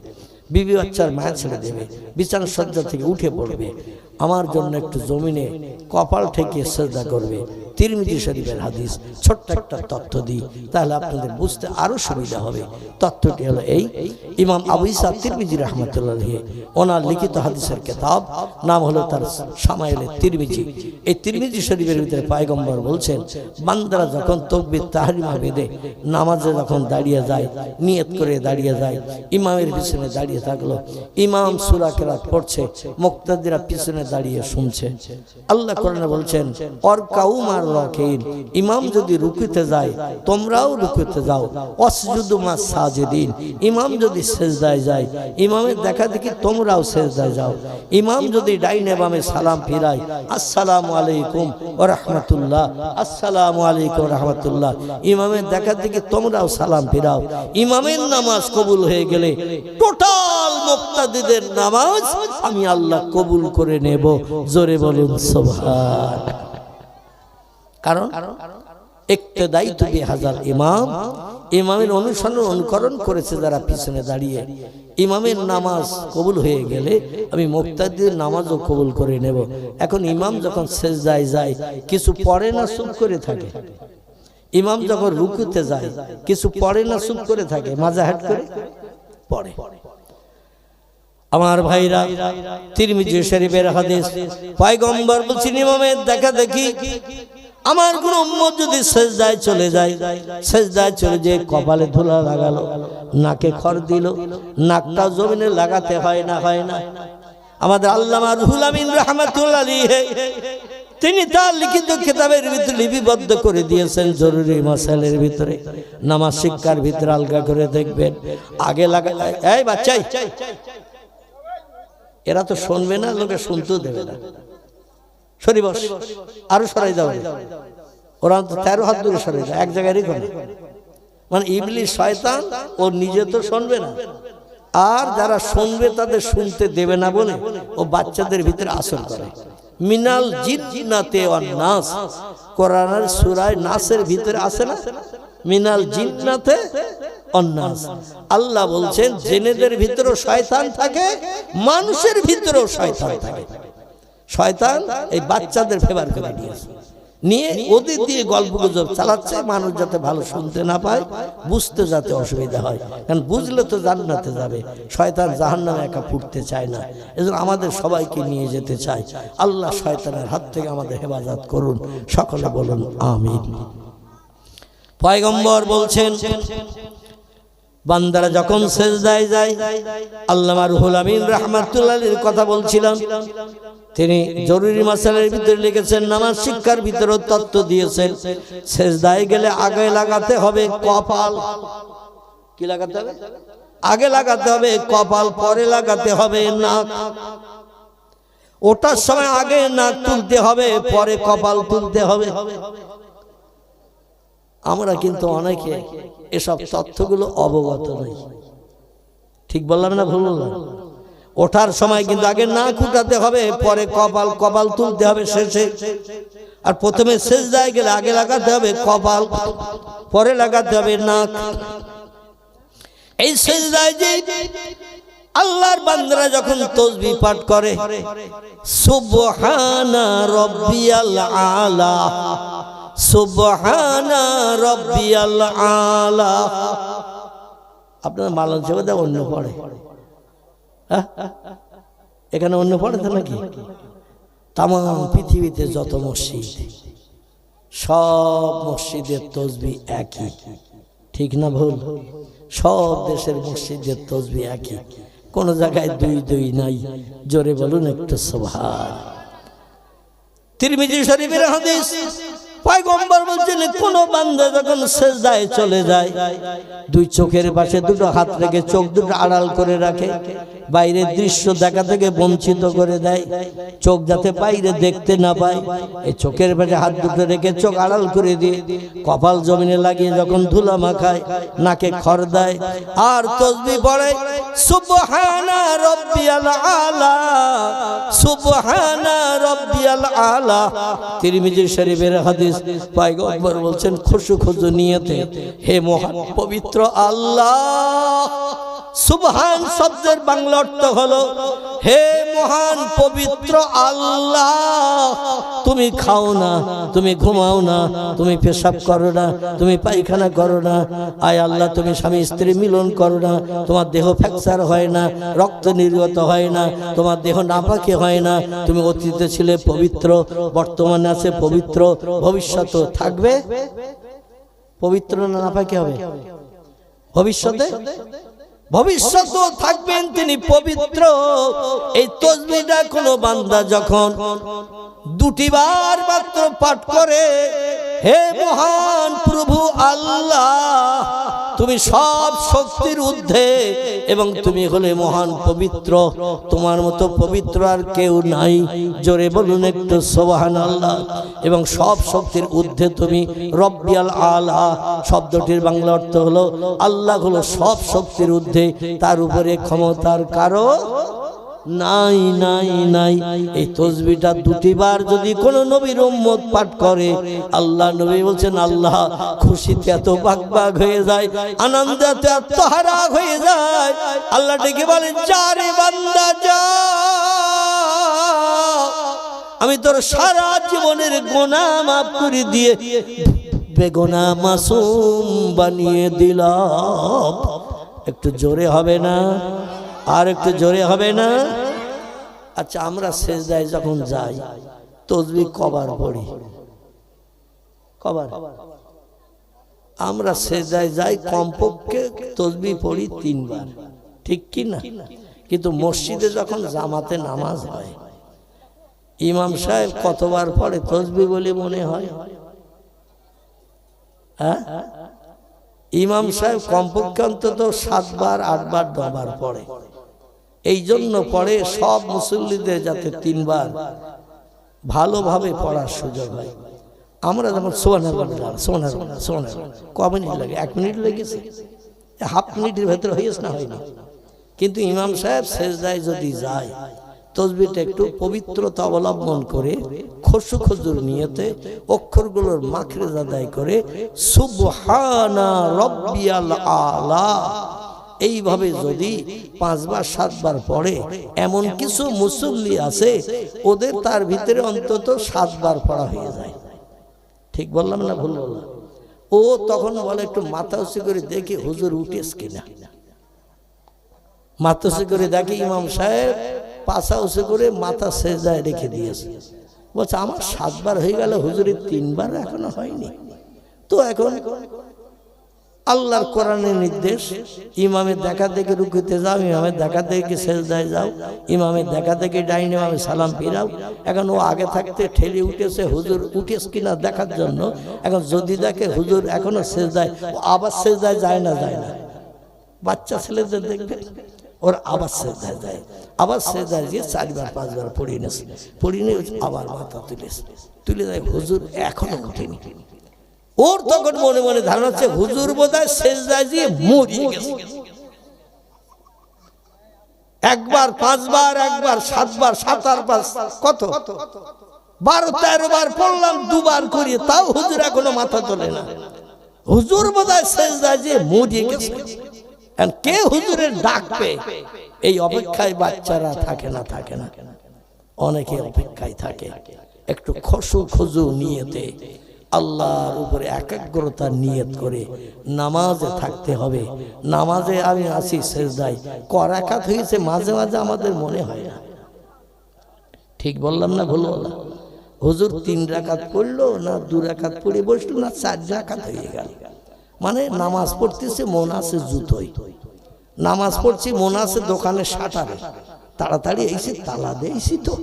বিবি বাচ্চার মায়া ছেড়ে দেবে, বিছানা সজ্জা থেকে উঠে পড়বে, আমার জন্য একটু জমিনে কপাল ঠেকিয়ে সিজদা করবে। তিরমিজি শরীফের হাদিস। ছোট্ট একটা তথ্য দিই তাহলে আপনাদের বুঝতে আরো সুবিধা হবে। তথ্যটি হলো এই, ইমাম আবু ঈসা তিরমিজি রাহমাতুল্লাহ আলাইহি ওনার লিখিত হাদিসের কিতাব নাম হলো তার শামাইলে তিরমিজি। এই তিরমিজি শরীফের ভিতরে পয়গম্বর বলছেন বান্দারা যখন তাকবীর তাহরিমা বেঁধে নামাজে যখন দাঁড়িয়ে যায়, নিয়ত করে দাঁড়িয়ে যায়, ইমামের পিছনে দাঁড়িয়ে থাকলো, ইমাম সূরা কেরাত পড়ছে, মুক্তাদিরা পিছনে দাঁড়িয়ে শুনছে। আল্লাহ কোরআনে বলছেন অরকাউ মার রাকিন, ইমাম যদি রুকুতে যায় তোমরাও রুকুতে যাও, ওয়াসজুদু মাস সাজিদিন, ইমাম যদি সিজদায় যায় ইমামের দেখা দেখি তোমরাও সিজদায় যাও। ইমাম যদি ডাইনে বামে সালাম ফিরায় আসসালামু আলাইকুম ওয়া রাহমাতুল্লাহ, আসসালামু আলাইকুম ওয়া রাহমাতুল্লাহ, ইমামের দেখা দেখি তোমরাও সালাম ফিরাও। ইমামের নামাজ কবুল হয়ে গেলে টোটাল মুক্তাদিদের নামাজ আমি আল্লাহ কবুল করে নেব। জোরে বলুন সুবহান। কারণ ইক্তেদাই তু বিহাজাল ইমাম, ইমামের অনুকরণ করেছে যারা পিছনে দাঁড়িয়ে। ইমামের নামাজ কবুল হয়ে গেলে আমি মুক্তাদিদের নামাজও কবুল করে নেব। এখন ইমাম যখন সিজদায় যায় কিছু পড়ে না, চুপ করে থাকে। ইমাম যখন রুকুতে যায় কিছু পড়ে না, চুপ করে থাকে, মাজা হাট করে পড়ে। আমার ভাইরা, তিরমিজি শরীফের হাদিস, পয়গম্বর বলছেন ইমামের দেখা দেখি আমার কোন উম্মত যদি সিজদায় চলে যায়, সিজদায় চলে যে কপালে ধুলা লাগালো, নাকে খড় দিল, নাকটা জমিনে লাগাতে হয় না? হয় না? আমাদের আল্লামা রুহুল আমিন রাহমাতুল্লাহ আলাইহি তিনি তার লিখিত কিতাবের ভিতরে লিপিবদ্ধ করে দিয়েছেন জরুরি মাসাইলের ভিতরে, নামাজ শিক্ষার ভিতরে আলগা করে দেখবেন। আগে লাগা, এই বাচ্চা এরা তো শুনবে না, লোকে শুনতেও দেবে না। সরি বস, আরো সরাই যাবে, ওরা 13 হাত দূরে সরে যায়, এক জায়গায় রেখো না। মানে ইবলিস শয়তান ও নিজে তো শুনবে না, আর যারা শুনবে তাদের শুনতে দেবে না বলে ও বাচ্চাদের ভিতরে আসর করে। মিনাল জিন্নাতে ওয়ান নাস, কোরআনের সূরা নাসের ভিতরে আছে না, মিনাল জিন্নাতে ওয়ান নাস। আল্লাহ বলছেন জিনেদের ভিতরেও শয়তান থাকে, মানুষের ভিতরেও শয়তান থাকে। শয়তান এই বাচ্চাদের ফেভার করে নিয়ে ওদের দিয়ে গল্প গুজব চালাচ্ছে, মানুষ যাতে ভালো শুনতে না পায়, বুঝতে যাতে অসুবিধা হয়। কারণ বুঝলে তো জান্নাতে যাবে, শয়তান জাহান্নামে একা ফুটতে চায় না। এজন্য আমাদের সবাইকে নিয়ে যেতে চাই। আল্লাহ শয়তানের হাত থেকে আমাদের হেফাজত করুন, সকলে বলুন আমিন। পয়গম্বর বলছেন বান্দারা যখন সেজদায় যায়, আল্লামা রুহুল আমিন রাহমাতুল্লাহির কথা বলছিলাম, তিনি জরুরি মাসালার ভিতরে লিখেছেন, নামাজ শিক্ষার ভিতরে তত্ত্ব দিয়েছেন, সেজদায় গেলে আগে লাগাতে হবে কপাল। কি লাগাতে হবে? আগে লাগাতে হবে কপাল, পরে লাগাতে হবে নাক। ওটার সময় আগে নাক তুলতে হবে, পরে কপাল তুলতে হবে। আমরা কিন্তু অনেকে এসব তথ্যগুলো অবগত নই। ঠিক বললাম না ভুল বললাম? ওঠার সময় কিন্তু আগে নাক উঠাতে হবে, পরে কপাল, কপাল তুলতে হবে শেষে। আর প্রথমে সেজদায় গেলে আগে লাগাতে হবে কপাল, পরে লাগাতে হবে নাক। এই সেজদায় যে আল্লাহর বান্দারা যখন তাসবিহ পাঠ করে, সুবহানা রাব্বিয়াল আলা, সুবহানা রাব্বিয়াল আলা। আপনারা মালন সেবাদা অন্য পড়ে, এখানে অন্য পড়ে তো নাকি? তাম পৃথিবীতে যত মসজিদ, সব মসজিদের তাসবিহ একই। ঠিক না ভুল? সব দেশের মসজিদের তাসবিহ একই, কোন জায়গায় দুই দুই নাই। জোরে বলুন একটু সুবহান। তিরমিজি শরীফের হাদিস, পয়গম্বর বলছেন কোন বান্দা যখন সেজদায় চলে যায়, দুই চোখের পাশে দুটো হাত রেখে চোখ দুটো আড়াল করে রাখে, বাইরের দৃশ্য দেখা থেকে বঞ্চিত করে দেয়, চোখ যাতে বাইরে দেখতে না পায়। এই চোখের পাশে হাত দুটো রেখে চোখ আড়াল করে দিয়ে কপাল জমিনে লাগিয়ে যখন ধুলা মাখায়, নাকে খড় দেয় আর তাসবিহ পড়ে, সুবহানা রাব্বিয়াল আলা, সুবহানা রাব্বিয়াল আলা। তিরমিজি শরীফের হাদিস। পয়গম্বর বলছেন খুশু খুশু নিয়তে, হে মহান পবিত্র আল্লাহ। সুবহান শব্দের বাংলা অর্থ হলো হে মহান পবিত্র আল্লাহ, তুমি খাও না, তুমি ঘুমাও না, তুমি পেশাব করো না, তুমি পায়খানা করো না। আয় আল্লাহ, তুমি স্বামী স্ত্রী মিলন করো না, তোমার দেহ ফ্র্যাকচার হয় না, রক্ত নির্গত হয় না, তোমার দেহ নাপাকি হয় না। তুমি অতীতে ছিলে পবিত্র, বর্তমানে আছে পবিত্র, ভবিষ্যতে থাকবে পবিত্র, না নাপাকি হবে ভবিষ্যতে? ভবিষ্যতেও থাকবেন তিনি পবিত্র। এই তাসবিহটা কোনো বান্দা যখন দুটিবার মাত্র পাঠ করে, হে মহান প্রভু আল্লাহ, তুমি সব শক্তির ঊর্ধ্বে এবং তুমি হলে মহান পবিত্র, তোমার মতো পবিত্র আর কেউ নাই। জোরে বলুন একটু সুবহানাল্লাহ। এবং সব শক্তির ঊর্ধ্বে তুমি, রব্বিয়াল আলা শব্দটির বাংলা অর্থ হলো আল্লাহ হলো সব শক্তির ঊর্ধ্বে, তার উপরে ক্ষমতার কারো নাই নাই নাই। এই তাসবিহটা দুটিবার যদি কোন নবীর উম্মত পাঠ করে, আল্লাহ নবী বলছেন আল্লাহ খুশিতে এত বাগবাগ হয়ে যায়, আনন্দে এত আত্মহারা হয়ে যায়। আল্লাহ ডেকে বলেন, যা রে বান্দা যা, আমি তোর সারা জীবনের গুনাহ মাফ করে দিয়ে বেগুনাহ মাসুম বানিয়ে দিলাম। একটু জোরে হবে না? আর একটু জোরে হবে না? আচ্ছা, আমরা সেজদায় যখন যাই তাসবিহ কবার পড়ি? কবার? আমরা সেজদায় যাই কমপক্ষে তাসবিহ পড়ি 3 বার, ঠিক কি না? কিন্তু মসজিদে যখন জামাতে নামাজ হয়, ইমাম সাহেব কতবার পড়ে তাসবিহ বলে মনে হয়? হ্যাঁ, ইমাম সাহেব কমপক্ষে অন্তত 7 বার 8 বার 10 বার পড়ে। এই জন্য পড়ে সব মুসল্লিদের যাতে 3 বার ভালোভাবে পড়ার সুযোগ হয়। আমরা যেমন ক মিনিট লাগে? 1 মিনিট লেগেছে, হাফ মিনিটের ভেতরে হয়েছে না হয়নি? কিন্তু ইমাম সাহেব সেজদায় যদি যায় তসবিহটা একটু পবিত্রতা অবলম্বন করে খুশু খুজুর নিয়তে অক্ষরগুলোর মাখরেজ আদায় করে সুবহানা রাব্বিয়াল আলা এইভাবে যদি 5 বার 7 বার পড়ে, এমন কিছু মুসল্লি আছে ওদের তার ভিতরে অন্তত 7 বার পড়া হয়ে যায়। ঠিক বললাম না ভুল বললাম? ও তখন বলে একটু মাথা উঁচু করে দেখি হুজুর উঠেস কিনা। মাথা উঁচু করে দেখি ইমাম সাহেব পাছা উঁচু করে মাথা সেজদায় রেখে দিয়েছে। বলছে আমার 7 বার হয়ে গেল, হুজুরের 3 বার এখনো হয়নি। তো এখন আল্লাহর কোরআনের নির্দেশ, ইমামের দেখা দেখে রুকুতে যাও, ইমামের দেখা দেখে সেজদায় যাও, ইমামের দেখা দেখে ডাইনে বামে সালাম ফিরাও। এখন ও আগে থাকতে ঠেলে উঠেছে হুজুর উঠেস কিনা দেখার জন্য। এখন যদি দেখে হুজুর এখনো সেজদায়, ও আবার সেজদায় যায় না। বাচ্চা ছেলেদের দেখবে ওর আবার সেজদায় যায়, আবার সেজদায় গিয়ে 4 বার 5 বার পড়িয়ে নিয়ে আবার মাথা তুলে দেয়, হুজুর এখনো উঠেনি। ওর তখন মনে মনে ধারণা হচ্ছে হুজুর বোধহয় সেজদায় দিয়ে মরিয়ে গেছে। 1 বার 5 বার 1 বার 7 বার 7 আর 5 কত 12-13 বার পড়লাম 2 বার করিয়ে, তাও হুজুর এখনো মাথা তোলে না। হুজুর বোধহয় সেজদায় দিয়ে মরিয়ে গেছে। কে হুজুরের ডাকবে এই অপেক্ষায় বাচ্চারা থাকে না, অনেকে অপেক্ষায় থাকে। একটু খুশু খুজু নিয়তে আল্লাহর উপরে একাগ্রতা নিয়ত করে নামাজে থাকতে হবে। নামাজে আমি আসি সেজদায় করাকাত হয়েছে, মাঝে মাঝে আমাদের মনে হয় না। ঠিক বললাম না ভুল বললাম? হুজুর 3 রাকাত পড়লো না 2 রাকাত পড়ে বসলো না 4 রাকাত হয়ে গেল। মানে নামাজ পড়তেছে মন আছে জুতোই, নামাজ পড়ছি মন আছে দোকানে শাটারে, তাড়াতাড়ি এসে তালা দিয়েছি। তো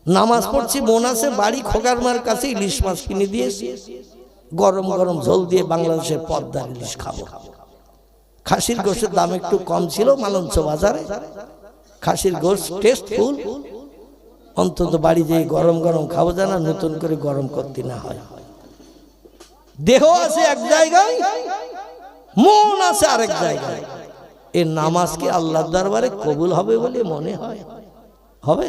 নামাজ পড়ছি মন আছে বাড়ি খোকার মার কাছে ইলিশ মাছ কিনে দিয়েছি, গরম গরম ঝোল দিয়ে বাংলাদেশের পদ্মার ইলিশ খাবো। খাসির গোশের দাম একটু কম ছিল মালঞ্চ বাজারে, খাসির গোশ টেস্টফুল, অন্তত বাড়ি যেয়ে গরম গরম খাবো, জানা নতুন করে গরম করতে না হয়। দেহ আছে এক জায়গায়, মন আছে আরেক জায়গায়। এই নামাজ কি আল্লাহর দরবারে কবুল হবে বলে মনে হয়? হবে?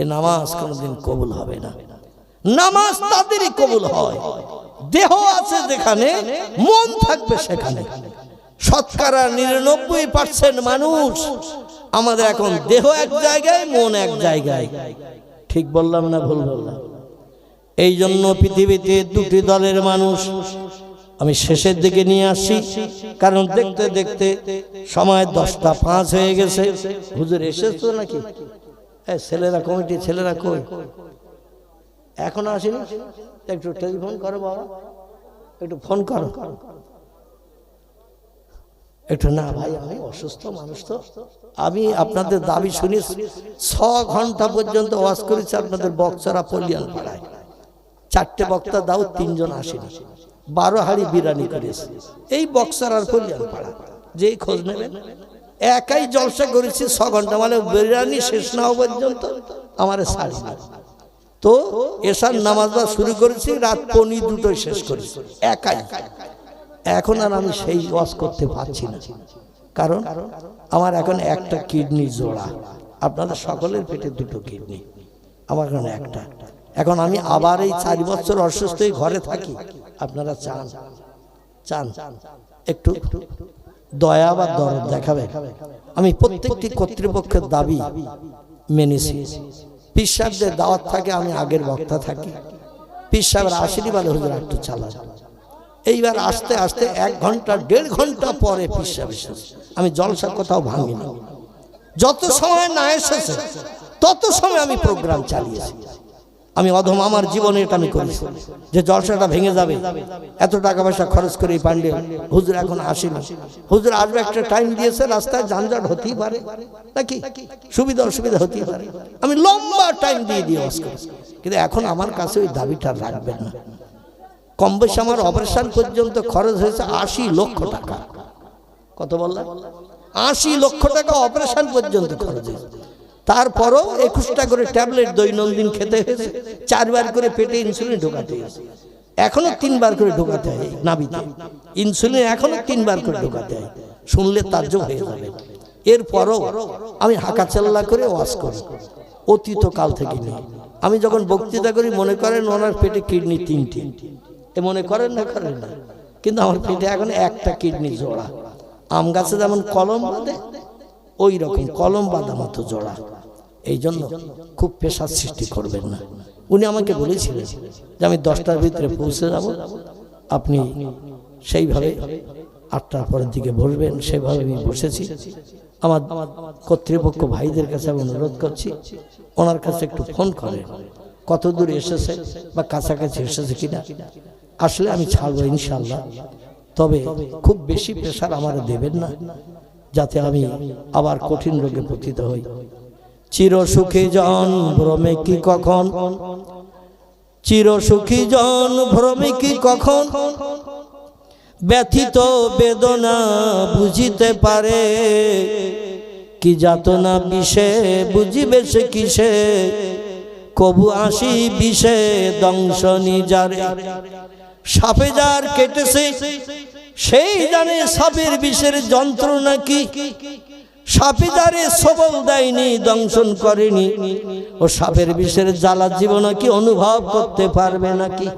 এ নামাজ কোনদিন কবুল হবে না। নামাজ তাদেরই কবুল হয় দেহ আছে যেখানে, মন থাকবে সেখানে। শতকরা 99% মানুষ আমাদের এখন দেহ এক জায়গায়, মন এক জায়গায়। ঠিক বললাম না ভুল বললাম? এই জন্য পৃথিবীতে 2টি দলের মানুষ আমি শেষের দিকে নিয়ে আসছি, কারণ দেখতে দেখতে সময় 10টা 5 হয়ে গেছে। হুজুর এসেছো নাকি? ছেলেরা কমিটি ছেলেরা কই? এখনো আসেনি? একটু টেলিফোন করো বাবা, একটু ফোন করো একটু। না ভাই আমি অসুস্থ মানুষ, তো আমি আপনাদের দাবি শুনি 6 ঘন্টা পর্যন্ত ওয়াজ করেছি আপনাদের বক্তারা পল্লিয়ান পাড়ায়। 4টে বক্তা দাও, 3 জন আসেনি। 12 হাড়ি বিরিয়ানি করেছে এই বক্সার আর পল্লিয়ান পাড়া, যেই খোঁজ নেবেন। একাই জলসা করেছি 6 ঘন্টা, মানে বিরিয়ানি শেষ না হওয়া পর্যন্ত আমার ছাড়ি না। তো এশার নামাজ শুরু করেছি রাত 1:45 শেষ করেছি একাই। এখন আর আমি সেই ওয়াজ করতে পারছি না, কারণ আমার এখন একটা কিডনি জোড়া। আপনাদের সকলের পেটে 2টো কিডনি, আমার এখন একটা। এখন আমি আবার এই 4 বছর অসুস্থ হয়ে ঘরে থাকি। আপনারা চান একটু দয়া বা দরদ দেখাবেন। আমি প্রত্যেকটি কর্তৃপক্ষের দাবি মেনেছি। পীর সাহেবদের দাওয়াত থাকে, আমি আগের বক্তা থাকি। পীর সাহেবের আসেনি বলে হুজুর একটু চালান। এইবার আস্তে আস্তে 1 ঘন্টা 1.5 ঘন্টা পরে পীর সাহেব এসেছে। আমি জলসা কোথাও ভাঙিনি, যত সময় না এসেছে তত সময় আমি প্রোগ্রাম চালিয়েছি। আমি অধম আমার জীবনে এটা আমি করেছি যে জলসাটা ভেঙে যাবে, এত টাকা পয়সা খরচ করে পান্ডে হুজুর এখন আসেনি। হুজুর আসবে, একটা টাইম দিয়েছে, রাস্তায় যানজট হতেই পারে নাকি, সুবিধা অসুবিধা হতেই পারে। আমি লম্বা টাইম দিয়ে ওয়াজ করেছি, কিন্তু এখন আমার কাছে ওই দাবিটা রাখবেন না। কম বেশি আমার অপারেশন পর্যন্ত খরচ হয়েছে 80 লক্ষ টাকা। কত বললাম? 80 লক্ষ টাকা অপারেশন পর্যন্ত খরচ হয়েছে। তারপরও 21টা করে ট্যাবলেট দৈনন্দিন খেতে হয়েছে, 4 বার করে পেটে ইনসুলিন ঢোকাতে হয়েছে। এখনো 3 বার করে ঢোকাতে হয় নাভিতে ইনসুলিন, এখনো 3 বার করে ঢোকাতে হয়। শুনলে তাজ্জব হয়ে যাবে। এরপরও আমি হাঁকাচাল্লা করে ওয়াজ করি, অতীতকাল থেকে নিয়ে। আমি যখন বক্তৃতা করি মনে করেন ওনার পেটে কিডনি 3টে, এ মনে করেন না করেন না, কিন্তু আমার পেটে এখন একটা কিডনি জোড়া। আম গাছে যেমন কলম বাঁধে ওই রকম কলম বাঁধা মতো জোড়া। এই জন্য খুব পেশার সৃষ্টি করবেন না। উনি আমাকে বলেছিলেন যে আমি 10টার ভিতরে পৌঁছে যাব, আপনি সেইভাবে 8টার পরের দিকে বসবেন। সেভাবে আমি বসেছি। আমার কর্তৃপক্ষ ভাইদের কাছে আমি অনুরোধ করছি, ওনার কাছে একটু ফোন করেন কত দূর এসেছে বা কাছাকাছি এসেছে কিনা। আসলে আমি ছাড়বো ইনশাল্লাহ, তবে খুব বেশি প্রেশার আমার দেবেন না, যাতে আমি আবার কঠিন রোগে পতিত হই। চিরসুখী জন ভ্রমে কি কখন, চিরসুখী জন ভ্রমে কি কখন, ব্যথিত বেদনা বুঝিতে পারে, কি যাতনা বিষে বুঝিবে সে কিসে, কবু আসি বিষে দংশনি যারে। সাপে যার কেটেছে সেই জানে সাপের বিষের যন্ত্রণা কি, সাপে যারে সবল দেয়নি দংশন করেনি, ও সাপের বিষের জ্বালা জীবন কি অনুভব করতে পারবে নাকি,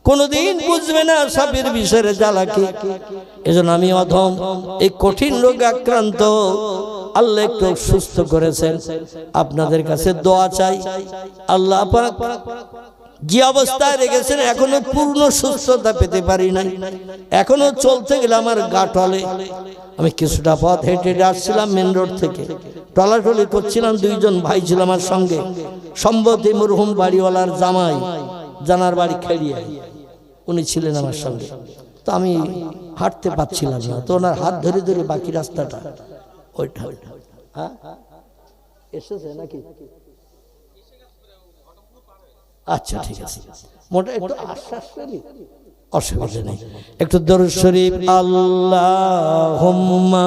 কোনদিন বুঝবে না সাপের বিষের জ্বালা কি। এজন্য আমি অধম এই কঠিন রোগে আক্রান্ত, আল্লাহ একটু সুস্থ করেছেন, আপনাদের কাছে দোয়া চাই। আল্লাহ পাক যে অবস্থায় রেখেছেন এখনো পূর্ণ সুস্থতা পেতে পারি নাই, এখনো চলতে গেলে আমার গা টলে। আমি কিছুটা পথ হেঁটে হেঁটে আসছিলাম মেন রোড থেকে, টলাটলি করছিলাম। 2 জন ভাই ছিল আমার সঙ্গে, সম্ভবত মরহুম বাড়িওয়ালার জামাই, জানার বাড়ি খেড়িয়া, উনি ছিলেন আমার সঙ্গে। তো আমি হাঁটতে পারছিলাম না, তো ওনার হাত ধরে ধরে বাকি রাস্তাটা ওইটা। হ্যাঁ এসেছে নাকি? আচ্ছা ঠিক আছে, মোটা একটু আশ্বাস করি, অসুবিধা নেই। একটু দরুদ শরীফ। আল্লাহুম্মা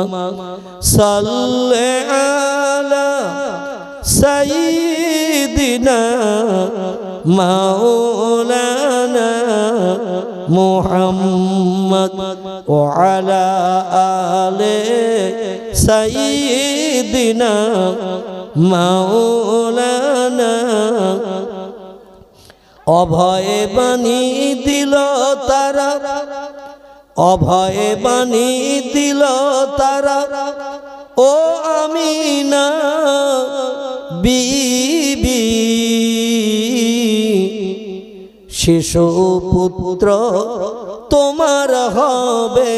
সাল্লি আলা সাইয়্যিদিনা মাওলানা মুহাম্মদ ওয়া আলা আলি সাইয়্যিদিনা মাওলানা। অভয়ে বাণী দিল তারা, অভয়ে বাণী দিল তারা, ও আমিনা বিবি, শিশু পুত্র তোমার হবে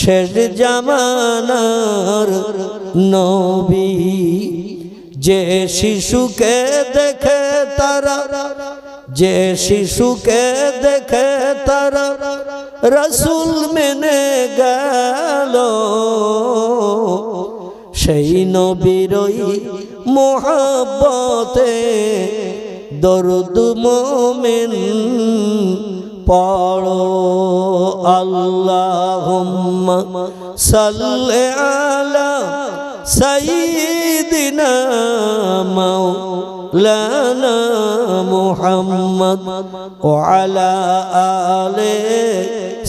শেষ জামানার নবী। যে শিশুকে দেখে তারা, যে শিশুকে দেখে তারা রাসূল মেনে গেল, সেই নবীরই মোহাব্বতে দরুদ মোমেন পড়ো। আল্লাহুম্মা সাল্লি আলা সাইয়্যিদিনা মাওলানা মুহাম্মদ ওয়া আলা আলি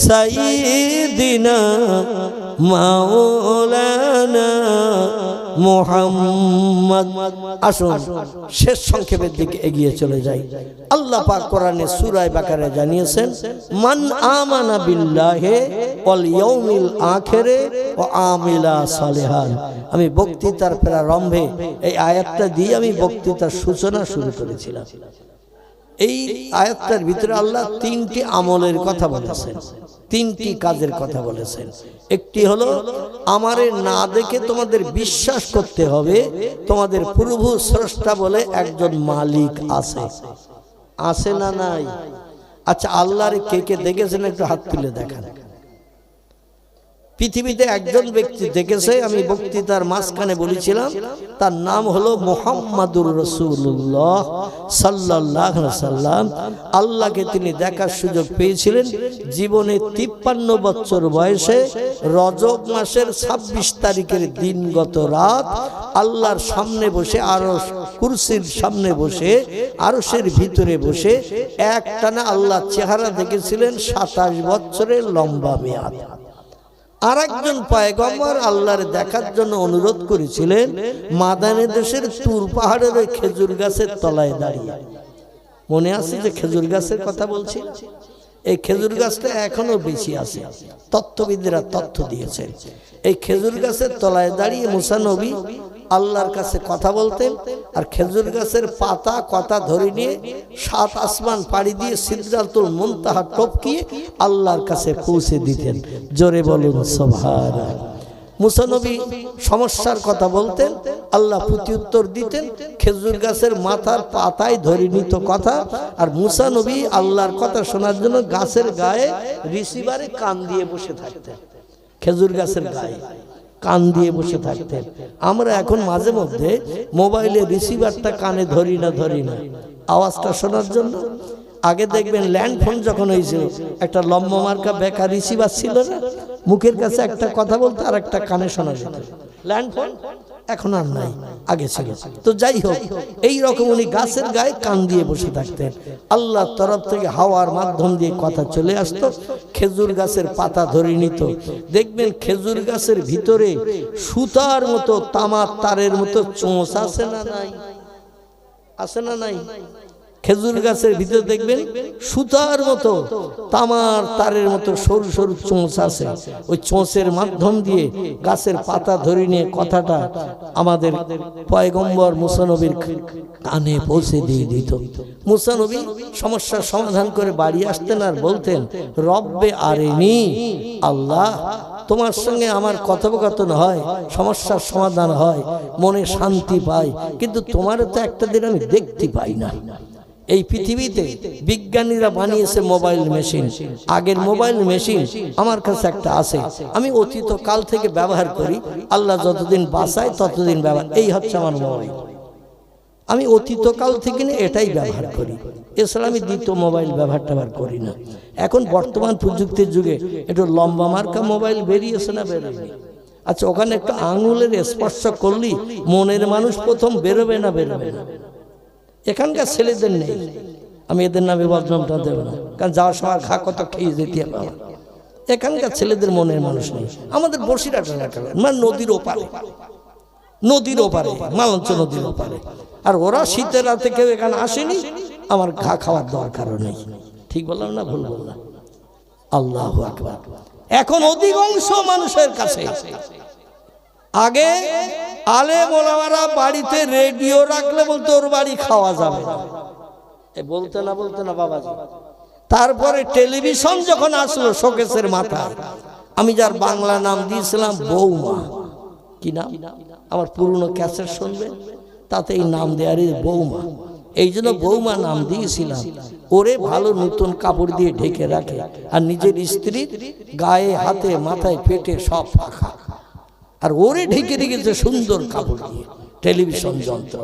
সাইয়্যিদিনা মাওলানা মুহাম্মদ। আসুন শেষ সংক্ষেপের দিকে এগিয়ে চলে যাই। আল্লাহ পাক কোরআনে সূরা বাকারায় জানিয়েছেন, মান আমানা বিল্লাহি ওয়াল ইয়াউমিল আখিরে ওয়া আমিলা সালিহান। আমি বক্তৃতার প্রারম্ভে এই আয়াতটা দিয়ে আমি বক্তৃতার সূচনা শুরু করেছিলাম। এই আয়াতটার ভিতরে আল্লাহ 3টি আমলের কথা বলেছেন, 3টি কাজের কথা বলেছেন। একটি হলো আমারে না দেখে তোমাদের বিশ্বাস করতে হবে তোমাদের প্রভু স্রষ্টা বলে একজন মালিক আছে। আছে না নাই? আচ্ছা, আল্লাহর কে কে দেখেছেন একটু হাত তুলে দেখান। পৃথিবীতে একজন ব্যক্তি দেখেছে, আমি বক্তৃতার মাঝখানে বলেছিলাম, তার নাম হলো মুহাম্মাদুর রাসূলুল্লাহ সাল্লাল্লাহু আলাইহি সাল্লাম। আল্লাহকে তিনি দেখার সুযোগ পেয়েছিলেন জীবনে 53 বছর বয়সে রজব মাসের 26 তারিখের দিনগত রাত আল্লাহর সামনে বসে, আরশ কুরসির সামনে বসে, আরশের ভিতরে বসে একটানা আল্লাহর চেহারা দেখেছিলেন 27 বছরের লম্বা মেয়াদ। আর একজন পয়গম্বর আল্লাহর দেখার জন্য অনুরোধ করেছিলেন মাদানী দেশের তুর পাহাড়ের ওই খেজুর গাছের তলায় দাঁড়িয়ে। মনে আছে যে খেজুর গাছের কথা বলছি? এই খেজুর গাছটা এখনো বেশি আছে, তত্ত্ববিদরা তথ্য দিয়েছেন। এই খেজুর গাছের তলায় দাঁড়িয়ে মুসা নবী আল্লাহর কাছে কথা বলতেন, আর খেজুর গাছের পাতা কথা ধরে নিয়ে 7 আসমান পাড়ি দিয়ে সিদরাতুল মুনতাহা টপকিয়ে আল্লাহর কাছে পৌঁছে দিতেন। জোরে বলুন সুবহানাল্লাহ। মুসা নবী সমস্যার কথা বলতেন, আল্লাহ প্রত্যুত্তর দিতেন। খেজুর গাছের মাথার পাতায় ধরে নিত কথা, আর মুসা নবী আল্লাহর কথা শোনার জন্য গাছের গায়ে রিসিভারে কান দিয়ে বসে থাকতেন। খেজুর গাছের গায়ে কান দিয়ে বসে থাকতেন। আমরা এখন মাঝে মধ্যে মোবাইলে রিসিভারটা কানে ধরি না আওয়াজটা শোনার জন্য। আগে দেখবেন ল্যান্ড ফোন যখন হয়েছিল, একটা লম্বা মার্কা বেকার রিসিভার ছিল না, মুখের কাছে একটা কথা বলতো আর একটা কানে শোনা যেত। ল্যান্ড ফোন এখন আর নাই, আগে ছিল। তো যাই হোক, এই রকম উনি গাছের গায়ে কান দিয়ে বসে থাকতেন। আল্লাহর তরফ থেকে হাওয়ার মাধ্যম দিয়ে কথা চলে আসতো, খেজুর গাছের পাতা ধরে নিত। দেখবেন খেজুর গাছের ভিতরে সুতার মতো, তামার তারের মতো চোঁচ আছে না নাই? আছে না নাই? খেজুর গাছের ভিতরে দেখবেন সুতার মতো, তামার তারের মতো সরু সরু চোঁচ আছে। ওই চোঁচের মাধ্যম দিয়ে গাছের পাতা ধরে নিয়ে কথাটা আমাদের পয়গম্বর মুসা নবীর কানে পৌঁছে দিয়ে দিত। মুসা নবী সমস্যার সমাধান করে বাড়ি আসতেন আর বলতেন, রব্বে আরেনি, আল্লাহ তোমার সঙ্গে আমার কথোপকথন হয়, সমস্যার সমাধান হয়, মনে শান্তি পাই, কিন্তু তোমারও তো একটা দিন আমি দেখতে পাই না। এই পৃথিবীতে বিজ্ঞানীরা বানিয়েছে মোবাইল মেশিন। আগের মোবাইল মেশিন আমার কাছে একটা আছে, আমি অতীত কাল থেকে ব্যবহার করি। আল্লাহ যতদিন বাঁচায় ততদিন ব্যবহার, এই হচ্ছে আমার মোবাইল। আমি অতীত কাল থেকে এটাই ব্যবহার করি, এছাড়া আমি দ্বিতীয় মোবাইল ব্যবহার করি না। এখন বর্তমান প্রযুক্তির যুগে একটু লম্বা মার্কা মোবাইল বেরিয়েছে না বেরোবে? আচ্ছা, ওখানে একটা আঙুলের স্পর্শ করলি মনের মানুষ প্রথম বেরোবে না বেরোবে না? এখানকার ছেলেদের নেই, আমি এদের নামে বদনামটা দেব না, কারণ যাওয়ার সময় ঘা কত খেয়ে যেতে হবে। এখানকার ছেলেদের মনের মানুষ নেই। আমাদের বসিরহাট মানে নদীর ওপারে, মালঞ্চ নদীর ওপারে, আর ওরা শীতের রাতে কেউ এখানে আসেনি, আমার ঘা খাওয়ার দরকারও নেই। ঠিক বললাম না ভুল বললাম? আল্লাহু আকবার। এখন অধিকাংশ মানুষের কাছে, আগে আলেম ওলামারা বাড়িতে রেডিও রাখলে বলতো ওর বাড়ি খাওয়া যাবে না, বলতে না বাবাজি। তারপরে টেলিভিশন যখন আসলো শোকেসের মাথায়, আমি যার বাংলা নাম দিয়েছিলাম বৌমা। কি নাম? আমার পুরনো ক্যাসেট শুনবেন, তাতে এই নাম দেয়ারই বৌমা। এই জন্য বৌমা নাম দিয়েছিলাম। ওরে ভালো নতুন কাপড় দিয়ে ঢেকে রাখে, আর নিজের স্ত্রীর গায়ে হাতে মাথায় পেটে সব ফাঁকা, আর ওরে ঢেকে রেখেছে সুন্দর কাপড় দিয়ে। টেলিভিশন যন্ত্র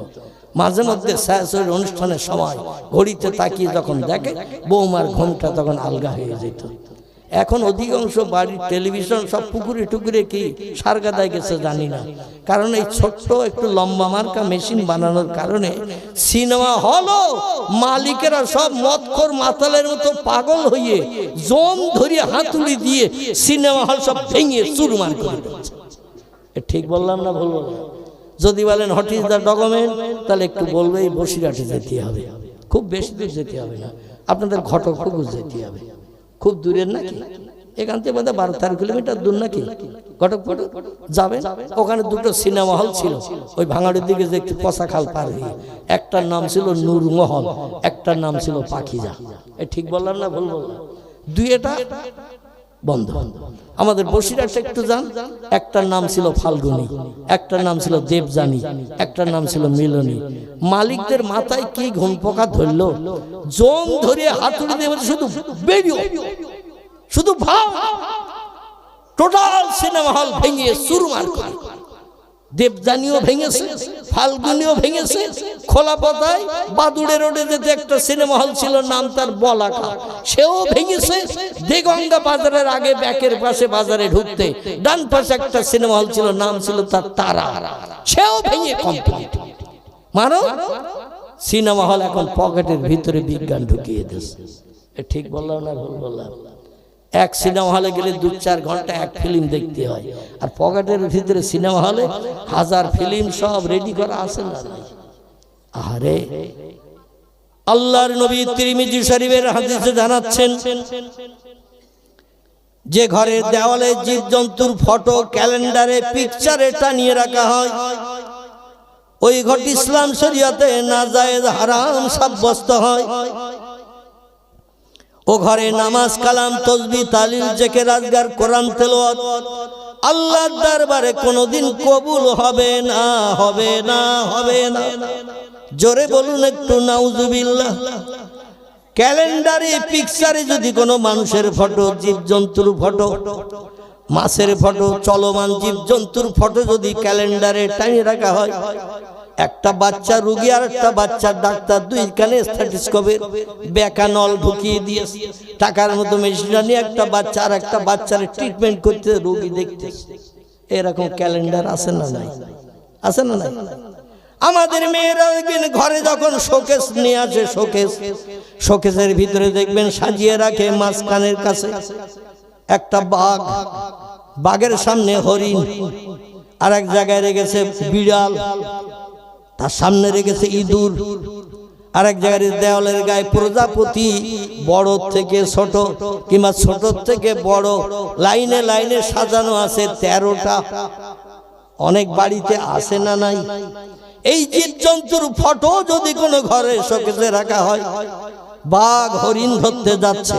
মাঝে মধ্যে ছায়াছবির অনুষ্ঠানের সময় ঘড়িতে তাকিয়ে যখন দেখে, বৌমার ঘুমটা তখন আলগা হয়ে যেত। এখন অধিকাংশ বাড়ির টেলিভিশন সব পুকুরে টুকুরে কি সারগাদায় গেছে জানি না, কারণ এই ছোট্ট একটু লম্বা মার্কা মেশিন বানানোর কারণে সিনেমা হলও মালিকেরা সব মদখোর মাতালের মতো পাগল হয়ে জম ধরিয়ে হাতুড়ি দিয়ে সিনেমা হল সব ভেঙে চুরমার করে দিচ্ছে। ঠিক বললাম না ভুল বললাম? যদি বলেন হোয়াট ইজ দ্য ডকুমেন্ট, তাহলে একটু বলবে এই বসিরহাটে যেতে হবে, খুব বেশি দূর যেতে হবে না, আপনাদের ঘটকপুকুর যেতে হবে। খুব দূরের নাকি? এখান থেকে বোধহয় 12-13 কিলোমিটার দূর নাকি ঘটকপুকুর যাবেন। ওখানে দুটো সিনেমা হল ছিল, ওই ভাঙাড়ির দিকে যে একটু কষা খাল পার হয়ে। একটার নাম ছিল নূরমহল, একটার নাম ছিল পাখিজা। ঠিক বললাম না ভুল বললাম? দুইটা বন্ধ। আমাদের বসিরহাটে একটু যান, একটার নাম ছিল ফাল্গুনী, একটার নাম ছিল দেবযানী, একটার নাম ছিল মিলনী। মালিকদের মাথায় কি ঘুম পোকা ধরলো, জম ধরিয়ে হাতুড়ি দিয়ে শুধু বেরিয়ে, শুধু ভাব, টোটাল সিনেমা হল ভেঙে চুরমার করে। দেবযানীও ভেঙেছে, ফাল্গুনীও ভেঙেছে। খোলা পথায় বাদুড়ে রোডে যেতে একটা সিনেমা হল ছিল, নাম তার বলাকা, সেও ভেঙেছে। দেগঙ্গা বাজারের আগে ব্যাকের পাশে বাজারে ঢুকতে ডান পাশে একটা সিনেমা হল ছিল, নাম ছিল তার তারা, সেও ভেঙে কমপ্লিট। মানো সিনেমা হল এখন পকেটের ভিতরে বিজ্ঞান ঢুকিয়ে দিয়েছে। ঠিক বললাম না ভুল বললাম? এক সিনেমা হলে গেলে 2-4 ঘন্টা এক ফিল্ম দেখতে হয়, আর পকেটের ভিতরে সিনেমা হলে 1000 ফিল্ম সব রেডি করা আছে না। আরে আল্লাহর নবী তিরমিজি শরীফের হাদিসে জানাচ্ছেন, যে ঘরের দেওয়ালে জীবজন্তুর ফটো ক্যালেন্ডারে পিকচারে টানিয়ে রাখা হয়, ওই ঘরটি ইসলাম শরীয়তে নাজায়েজ হারাম সাব্যস্ত হয়। ও ঘরে নামাজ কালাম তসবিহ তালিল জিকির আজকার কোরআন তেলাওয়াত আল্লাহর দরবারে কোনোদিন কবুল হবে না, হবে না, হবে না। জোরে বলুন একটু নাউজুবিল্লাহ। ক্যালেন্ডারে পিকচারে যদি কোনো মানুষের ফটো, জীবজন্তুর ফটো, মাছের ফটো, চলমান জীবজন্তুর ফটো যদি ক্যালেন্ডারে টানিয়ে রাখা হয়, একটা বাচ্চা রোগী আর একটা বাচ্চা ডাক্তার দুই কানে স্টেথোস্কোপের বেকা নল ঢুকিয়ে দিয়ে টাকার মতো মেশিন নিয়ে একটা বাচ্চা আর একটা বাচ্চার ট্রিটমেন্ট করতে, রোগী দেখতে। এরকম ক্যালেন্ডার আছে না নাই? আছে না নাই? আমাদের মেয়েরা দেখবেন ঘরে যখন শোকেস নিয়ে আসে, শোকেসের ভিতরে দেখবেন সাজিয়ে রাখে মাঝখানের কাছে একটা বাঘ, বাঘের সামনে হরিণ, আর এক জায়গায় রেখেছে বিড়াল, তার সামনে রেখেছে ইঁদুর, আর এক জায়গায় দেওয়ালের গায়ে প্রজাপতি, বড় থেকে ছোট কিংবা ছোট থেকে বড়, লাইনে লাইনে সাজানো আছে 13টা। অনেক বাড়িতে আসে না নাই? এই জীবজন্তুর ফটো যদি কোনো ঘরে শোকেসে রাখা হয়, বাঘ হরিণ ধরতে যাচ্ছে,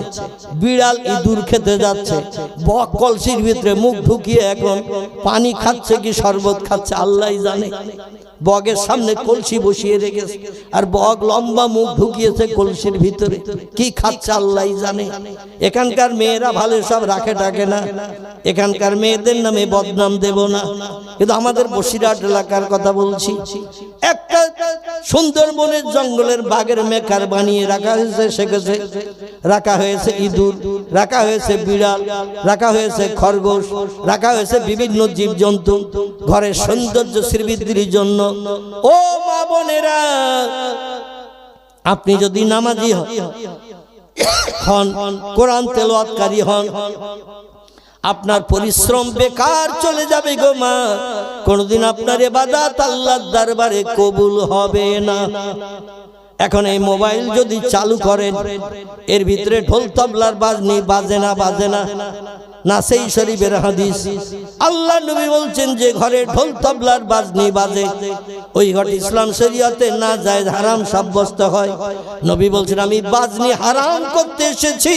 বিড়াল ইঁদুর খেতে যাচ্ছে, বক কলসির ভিতরে মুখ ঢুকিয়ে এখন পানি খাচ্ছে কি শরবত খাচ্ছে আল্লাহই জানে। বগের সামনে কলসি বসিয়ে রেখেছে, আর বগ লম্বা মুখ ঢুকিয়েছে কলসির ভিতরে, কি খাচ্ছে আল্লাহই জানে। এখানকার মেয়েরা ভালো সব রাখে টাকে না, এখানকার মেয়েদের নামে বদনাম দেব না, কিন্তু আমাদের বসিরহাট এলাকার কথা বলছি। একটা সুন্দরবনের জঙ্গলের বাঘের মেকার বানিয়ে রাখা হয়েছে, সেখানে রাখা হয়েছে ইঁদুর, রাখা হয়েছে বিড়াল, রাখা হয়েছে খরগোশ, রাখা হয়েছে বিভিন্ন জীবজন্তু ঘরের সৌন্দর্য শ্রীবৃদ্ধির জন্য। ও মা বোনেরা, আপনি যদি নামাজি হন, কোরআন তেলাওয়াতকারী হন, আপনার পরিশ্রম বেকার চলে যাবে গো মা, কোনদিন আপনার ইবাদত আল্লাহর দরবারে কবুল হবে না। এখন এই মোবাইল যদি চালু করেন, এর ভিতরে ঢোল তবলার বাজনি বাজে না, বাজে না? নাসেই শরীফের হাদিস, আল্লাহ নবী বলছেন যে ঘরে ঢোল তবলার বাজনি বাজে, ওই ঘর ইসলাম শরীয়তে নাজায়েজ হারাম সাব্যস্ত হয়। নবী বলছেন আমি বাজনি হারাম করতে এসেছি,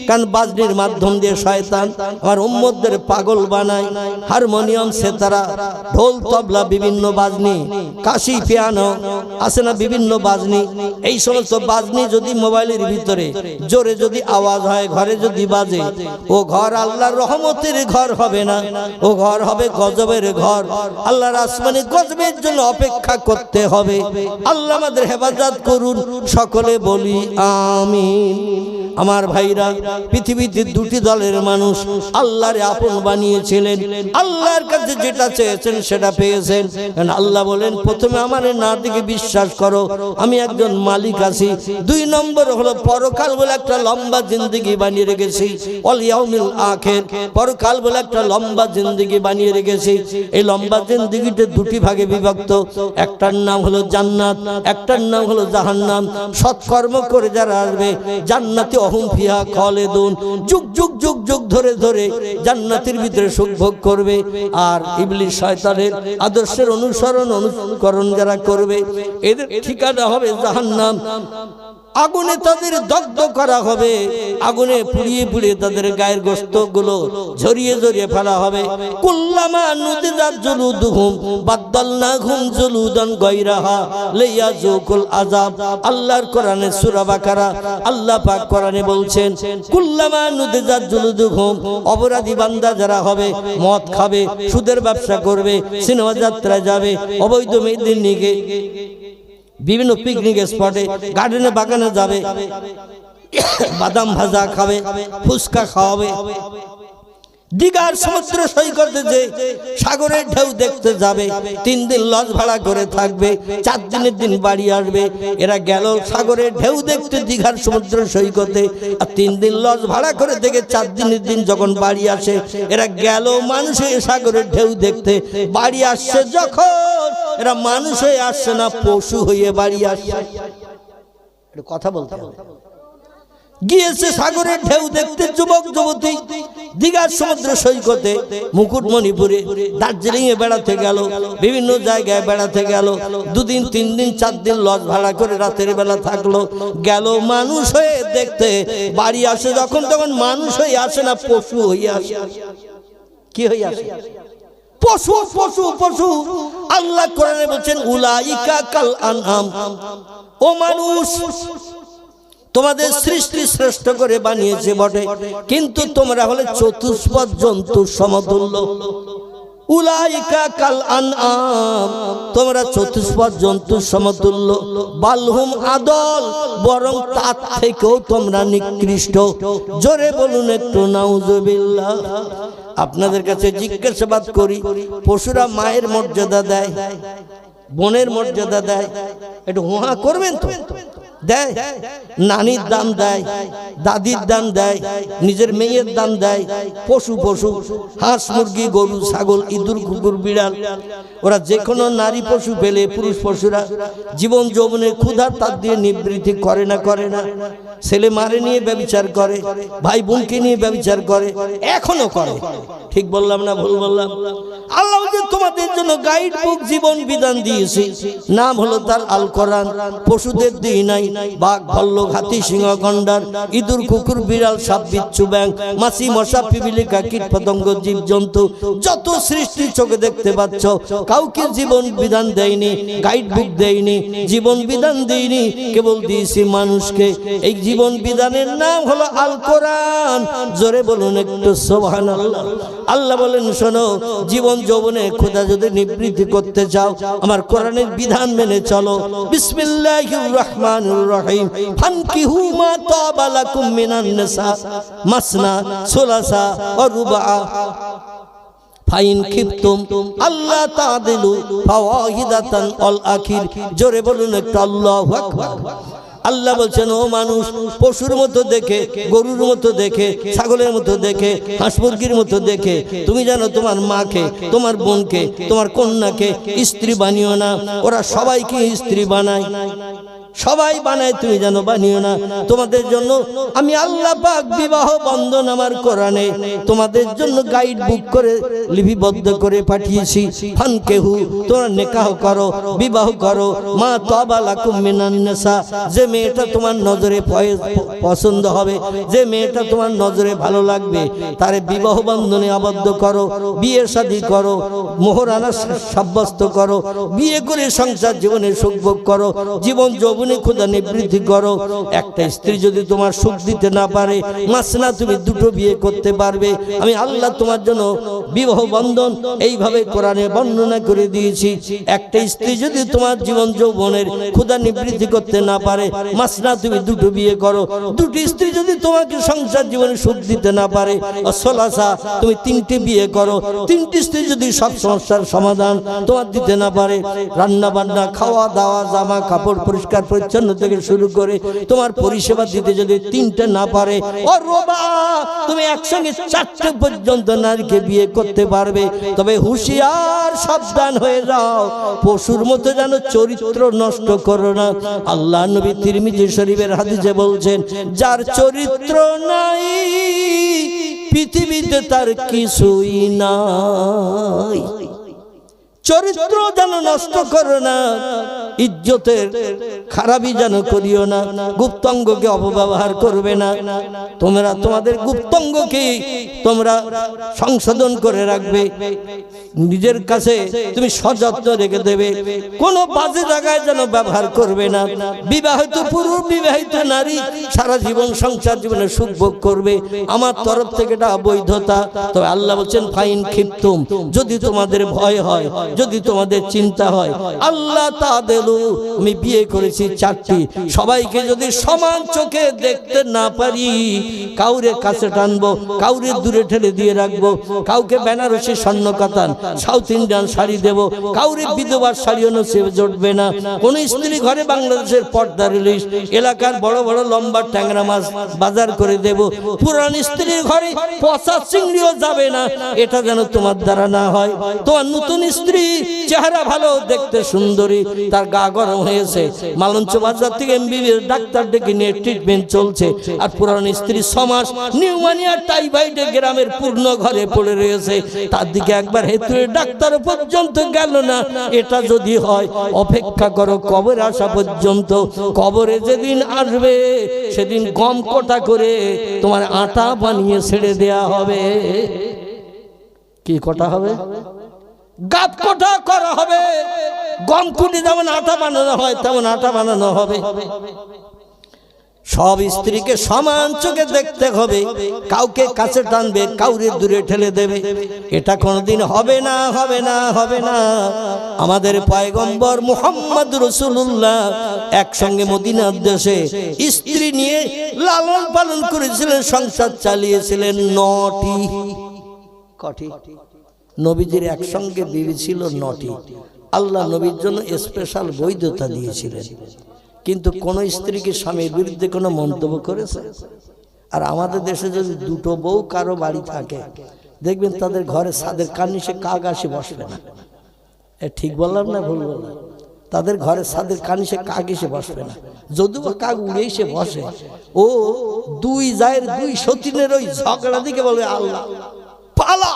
কারণ বাজনির মাধ্যম দিয়ে শয়তান আমার উম্মতদের পাগল বানায়। হারমোনিয়াম, সেতারা, ঢোল তবলা, বিভিন্ন বাজনি, কাশি, পিয়ানো আছে না, বিভিন্ন বাজনি। এই সমস্ত বাজনি যদি মোবাইলের ভিতরে জোরে যদি আওয়াজ হয়, ঘরে যদি বাজে, ও ঘর আল্লাহর রহমতের ঘর হবে না, ও ঘর হবে গজবের ঘর। আল্লাহর আসমানি গজবের জন্য অপেক্ষা করতে হবে। আল্লাহ আমাদের হেফাজত করুন, সকলে বলি আমিন। আমার ভাইরা, পৃথিবীতে দুটি দলের মানুষ আল্লাহর আপন বানিয়েছিলেন, আল্লাহর কাছে যেটা চেয়েছেন সেটা পেয়েছেন। আল্লাহ বলেন প্রথমে আমার না দিকে বিশ্বাস করো, আমি একজন মালিক আছি। 2 নম্বর হলো পরকাল বলে একটা লম্বা জিন্দেগি বানিয়ে রেখেছি, ওয়াল ইয়াউমিল আখির, পরকাল বলে একটা লম্বা জিন্দেগি বানিয়ে রেখেছি। এই লম্বা জিন্দেগিতে দুটি ভাগে বিভক্ত, একটার নাম হলো জান্নাত, একটার নাম হলো জাহান্নাম। সৎকর্ম করে যারা আসবে জান্নাতে অহুম ফিহা খালিদুন, যুগ যুগ যুগ যুগ ধরে ধরে জান্নাতের ভিতরে সুখ ভোগ করবে। আর ইবলিস শয়তানের আদর্শের অনুকরণ যারা করবে, এদের ঠিকানা হবে জাহান্নাম। আগুনে তাদের দগ্ধ করা হবে, আগুনে পুড়িয়ে পুড়িয়ে তাদের গায়ের গোশতগুলো ঝরিয়ে ঝরিয়ে ফেলা হবে। কুল্লামা নুদিজাত জুলুদুহুম বাদদালনাহুম জুলুদান গায়রাহা লিয়াযুকুল আযাব। আল্লাহর কোরআনে সূরা বাকারা আল্লাহ পাক কোরআনে বলছেন, কুল্লামা নুদিজাত জুলুদুহুম, অপরাধী বান্দা যারা হবে, মদ খাবে, সুদের ব্যবসা করবে, সিনেমা যাত্রায় যাবে, অবৈধ মেয়েদের নিয়ে বিভিন্ন পিকনিক স্পটে, গার্ডেনে, বাগানে যাবে, বাদাম ভাজা খাবে, ফুচকা খাওয়াবে, দীঘার সমুদ্র সৈকতে যে সাগরের ঢেউ দেখতে যাবে, 3 দিন লজ ভাড়া করে থাকবে, 4 দিনের দিন বাড়ি আসবে। এরা গেল সাগরের ঢেউ দেখতে দীঘার সমুদ্র সৈকতে, আর 3 দিন লজ ভাড়া করে থেকে 4 দিনের দিন যখন বাড়ি আসে, এরা গেল মানুষ হয়ে সাগরের ঢেউ দেখতে। বাড়ি আসছে যখন, এরা মানুষ হয়ে আসছে না, পশু হয়ে বাড়ি আসছে। কথা বলতে হবে। গিয়েছে সাগরের ঢেউ দেখতে যুবক যুবতী দীঘার সমুদ্র সৈকতে, মুকুটমণিপুরে, দার্জিলিং এ বেড়াতে গেল, বিভিন্ন জায়গায় বেড়াতে গেল, 2 দিন 3 দিন 4 দিন লজ ভাড়া করে রাতের বেলা থাকলো। গেল মানুষ হয়ে দেখতে, বাড়ি আসে যখন তখন মানুষ হয়ে আসে না, পশু হয়ে আসে। কি হয়ে আসে? পশু পশু পশু। আল্লাহ কোরআনে বলছেন উলাইকা কাল আনআম, ও মানুষ তোমাদের সৃষ্টি শ্রেষ্ঠ করে বানিয়েছে বটে, কিন্তু তোমরা হলে চতুষ্পদ জন্তুর সমতুল্য। উলাইকা কাল আনআম, তোমরা চতুষ্পদ জন্তুর সমতুল্য। বালহুম আদল, বরং তার থেকেও তোমরা নিকৃষ্ট। জোরে বলুন একটু নাউজুবিল্লাহ। আপনাদের কাছে জিজ্ঞাসাবাদ করি, পশুরা মায়ের মর্যাদা দেয়, বোনের মর্যাদা দেয়? একটু হুহা করবেন তো? দেয়? নানির দাম দেয়, দাদির দাম দেয়, নিজের মেয়ের দাম দেয়। পশু পশু, হাঁস মুরগি গরু ছাগল ইঁদুর কুকুর বিড়াল, ওরা যে কোনো নারী পশু পেলে পুরুষ পশুরা জীবন যৌবনের ক্ষুধার তাপ দিয়ে নিবৃত্তি করে না? করে না? ছেলে মারে নিয়ে ব্যভিচার করে, ভাই বোনকে নিয়ে ব্যভিচার করে, এখনো করে। ঠিক বললাম না ভুল বললাম? আল্লাহ যে তোমাদের জন্য গাইড বুক জীবন বিধান দিয়েছে, নাম হলো তার আল কোরআন। পশুদের দিই নাই, বাঘ ভাল্লুক হাতি সিংহ গন্ডার ইঁদুর কুকুর বিড়াল সাপ বিচ্ছু ব্যাঙ মাছি মশা পিপিলিকা কীট পতঙ্গ জীব জন্তু যত সৃষ্টি চোখে দেখতে পাচ্ছ, কাউকে জীবন বিধান দেয়নি, গাইড বুক দেয়নি, জীবন বিধান দেয়নি, কেবল দিয়েছি মানুষকে। এই জীবন বিধানের নাম হলো আল কোরআন। জোরে বলুন একটু সুবহানাল্লাহ। আল্লাহ বলেন, শোনো, জীবন যৌবনে খোদা যদি নিবৃত্তি করতে চাও, আমার কোরআনের বিধান মেনে চলো। বিসমিল্লাহির রহমানির রহিম। ফানকিহু মা তাবা লাকুম মিনান নিসা মাসনা সুলাসা ওয়া রুবা ফাইন খিফতুম আল্লাহ তাদিলু ফাওয়াহিদাতান আল আখির। জোরে বলুন একটু আল্লাহু আকবার। আল্লাহ বলছেন, ও মানুষ, পশুর মতো দেখে, গরুর মতো দেখে, ছাগলের মতো দেখে, হাঁস মুরগির মতো দেখে তুমি জানো তোমার মাকে, তোমার বোনকে, তোমার কন্যাকে স্ত্রী বানিও না। ওরা সবাইকে স্ত্রী বানায়, সবাই বানায়, তুমি জানো বানিও না। তোমাদের জন্য আমি আল্লাহ পাক বিবাহ বন্ধন আমার কোরআনে তোমাদের জন্য গাইড বুক করে লিপিবদ্ধ করে পাঠিয়েছি। ফানকেহু, তোমরা নিকাহ করো, বিবাহ করো, মা তাবা লাকুম মিনান নিসা, যে মেয়েটা তোমার নজরে পছন্দ হবে, যে মেয়েটা তোমার নজরে ভালো লাগবে, তারে বিবাহ বন্ধনে আবদ্ধ করো, বিয়ে শাদী করো, মোহরানা সাব্যস্ত করো, বিয়ে করে সংসার জীবনে সুখ ভোগ করো, জীবন যৌবনে খোদা নিবৃত্তি করো। একটা স্ত্রী যদি তোমার সুখ দিতে না পারে, মাসনা, তুমি 2টো বিয়ে করতে পারবে। আমি আল্লাহ তোমার জন্য বিবাহ বন্ধন এইভাবে কোরআনে বর্ণনা করে দিয়েছি। একটা স্ত্রী যদি তোমার জীবন যৌবনের খোদা নিবৃত্তি করতে না পারে, মাসনা, তুমি 2টো বিয়ে করো। 2টি স্ত্রী যদি তোমাকে সংসার জীবনে সুখ দিতে না পারে, সলাসা, তুমি 3টে বিয়ে করো। 3টি স্ত্রী যদি সব সমস্যার সমাধান তোমার দিতে না পারে, রান্না বান্না, খাওয়া দাওয়া, জামা কাপড় পরিষ্কার পরিচ্ছন্ন থেকে শুরু করে তোমার পরিষেবা দিতে যদি 3টে না পারে, ও রোবা, তুমি একসঙ্গে 4টে পর্যন্ত নারীকে বিয়ে করতে পারবে। তবে হুঁশিয়ার, সাবধান হয়ে যাও, পশুর মতো যেন চরিত্র নষ্ট করো না। আল্লাহ নবী তিরমিজি শরীফের হাদিসে বলছেন, যার চরিত্র নাই পৃথিবীতে তার কিছুই নাই। চরিত্র যেন নষ্ট করো না, ইজ্জতের খারাপি যেন করিও না, গুপ্তাঙ্গকে অপব্যবহার করবে না। তোমরা তোমাদের গুপ্তাঙ্গকে তোমরা সংশোধন করে রাখবে, নিজের কাছে তুমি সযত্ন রেখে দেবে, কোনো বাজে জায়গায় যেন ব্যবহার করবে না। বিবাহিত পুরুষ, বিবাহিত নারী সারা জীবন সংসার জীবনে সুখ ভোগ করবে, আমার তরফ থেকে এটা বৈধতা। তবে আল্লাহ বলছেন, ফাইন খিফতুম, যদি তোমাদের ভয় হয়, যদি তোমাদের চিন্তা হয়, আল্লাহ তাদের তাদেলু, আমি বিয়ে করেছি 4টি, সবাইকে যদি সমান চোখে দেখতে না পারি, কাউরে কাছে টানবো, কাউরে দূরে ঠেলে দিয়ে রাখবো, কাউকে বেনারসি স্বর্ণ কাতান সাউথ ইন্ডিয়ান শাড়ি দেব, কাউরে বিধবার শাড়িও নসিবে জুটবে না। কোন স্ত্রী ঘরে বাংলাদেশের পর্দার ইলিশ, এলাকার বড় বড় লম্বা ট্যাংরা মাছ বাজার করে দেব, পুরান স্ত্রীর ঘরে পচা চিংড়িও যাবে না, এটা যেন তোমার দ্বারা না হয়। তোমার নতুন স্ত্রী চেহারা ভালো, দেখতে সুন্দরী, তার গা গরম হয়েছে, মালঞ্চ বাজার থেকে এমবিবিএস ডাক্তার ডেকে নিয়ে ট্রিটমেন্ট চলছে, আর পুরান স্ত্রী 6 মাস নিউমোনিয়া টাইফয়েডে গ্রামের পূর্ণ ঘরে পড়ে রয়েছে, তার দিকে একবার হেতুরে ডাক্তার পর্যন্ত গেল না। এটা যদি হয়, অপেক্ষা করো কবরে আসা পর্যন্ত। কবরে যেদিন আসবে সেদিন গম কোটা করে তোমার আটা বানিয়ে ছেড়ে দেয়া হবে। কি কোটা হবে? গাব কোটা করা হবে। গম কুটি যেমন আটা বানানো হয় তেমন আটা বানানো হবে। সব স্ত্রীকে সমান চোখে দেখতে হবে, কাউকে কাছে টানবে, কাউরে দূরে ঠেলে দেবে, এটা কোনোদিন হবে না, হবে না, হবে না। আমাদের পয়গম্বর মুহাম্মদ রাসূলুল্লাহ একসঙ্গে মদিনার দেশে স্ত্রী নিয়ে লালন পালন করেছিলেন, সংসার চালিয়েছিলেন 9টি। কটি? নবীজির একসঙ্গে বিবি ছিল 9টি। আল্লাহ নবীর জন্য স্পেশাল বৈধতা দিয়েছিলেন, কিন্তু কোন স্ত্রী কি স্বামীর বিরুদ্ধে কোনো মন্তব্য করেছে? আর আমাদের দেশে যদি 2টো বউ কারো বাড়ি থাকে, দেখবেন তাদের ঘরে ছাদের কার্নিশে কাক আসে বসবে না। ঠিক বললাম না ভুল বললাম? তাদের ঘরে ছাদের কার্নিশে কাক এসে বসবে না, যদিও কাক উড়ে এসে বসে, ও 2 জায়ের 2 সতীনের ওই ঝগড়া দিকে বলে আল্লাহ পালা,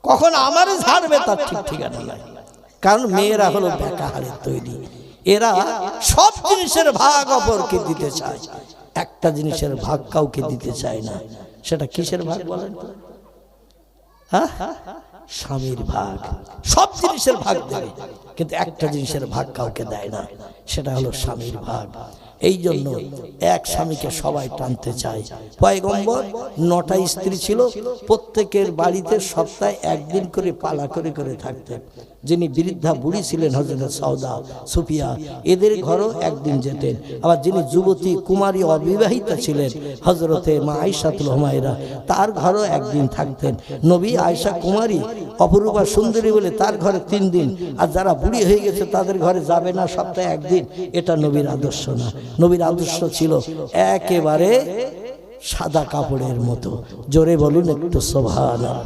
কখন আমারে ঝাড়বে তার ঠিক ঠিকানা নাই। কারণ মেয়েরা হলো বেকাহারের তৈরি, এরা সব জিনিসের ভাগ অপরকে দিতে চায়, একটা জিনিসের ভাগ কাউকে দিতে চায় না। সেটা কিসের ভাগ বলেন? হ্যাঁ, স্বামীর ভাগ। সব জিনিসের ভাগ দেবে, কিন্তু একটা জিনিসের ভাগ কাউকে দেয় না, সেটা হলো স্বামীর ভাগ। এই জন্য এক স্বামীকে সবাই টানতে চায়। পয়গম্বর 9টা স্ত্রী ছিল, প্রত্যেকের বাড়িতে সপ্তাহে 1 দিন করে পালা করে করে থাকতেন। যিনি বৃদ্ধা বুড়ি ছিলেন হযরত সাউদা, সুফিয়া, এদের ঘরও 1 দিন যেতেন। আবার যিনি যুবতী কুমারী অবিবাহিতা ছিলেন হযরতে মা আয়েশাতুল হুমায়রা, তার ঘরও 1 দিন থাকতেন। নবী আয়েশা কুমারী অপরূপা সুন্দরী বলে তার ঘরে 3 দিন, আর যারা বুড়ি হয়ে গেছে তাদের ঘরে যাবে না সপ্তাহে 1 দিন। এটা নবীর আদর্শ না। নবীর আদর্শ ছিল একেবারে সাদা কাপড়ের মতো। জোরে বলুন একটু সুবহানাল্লাহ।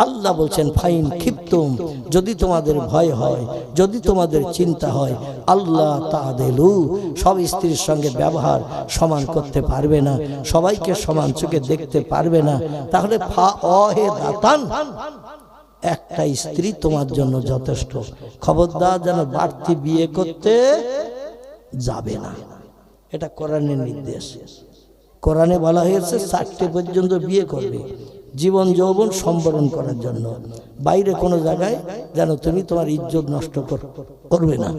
আল্লাহ বলছেন ফাইন খিফতুম, যদি তোমাদের ভয় হয়, যদি তোমাদের চিন্তা হয়, আল্লাহ তাদেলু, সব স্ত্রীর সঙ্গে ব্যবহার সমান করতে পারবে না, সবাইকে সমান চোখে দেখতে পারবে না, তাহলে ফা অহেদাতান, একটা স্ত্রী তোমার জন্য যথেষ্ট। খবরদার যেন বাড়তি বিয়ে করতে যাবে না, এটা কোরআনের নির্দেশ। কোরআনে বলা হয়েছে 4টে পর্যন্ত বিয়ে করবে, জীবন যৌবন সম্বরণ করার জন্য। বাইরে কোনো জায়গায় যেন তুমি তোমার ইজ্জত নষ্ট করবে না।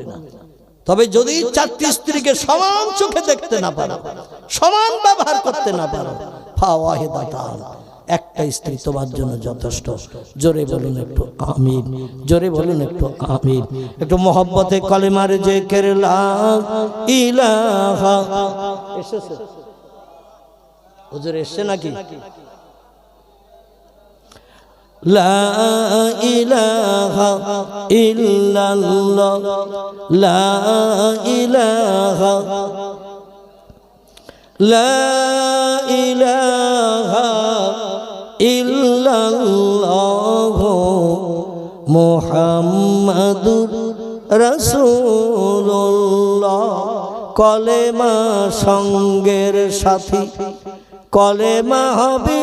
তবে যদি 4টি স্ত্রীকে সমান চোখে দেখতে না পারো, সমান ব্যবহার করতে না পারো, ফাওয়াহিদাতান, একটা স্ত্রী তোমার জন্য যথেষ্ট। জোরে বলুন একটু আমিন, জোরে বলুন একটু আমিন। একটু মহব্বতে কলেমার জিকির লা ইলাহা। এসেছে হুজুর, এসছে নাকি? লা ইলাহা ইল্লাল্লাহ, লা ইলাহা, লা ইলাহা ইল্লাল্লাহ মুহাম্মাদুর রাসূলুল্লাহ। কলেমা সঙ্গের সাথী, কলেমা হবে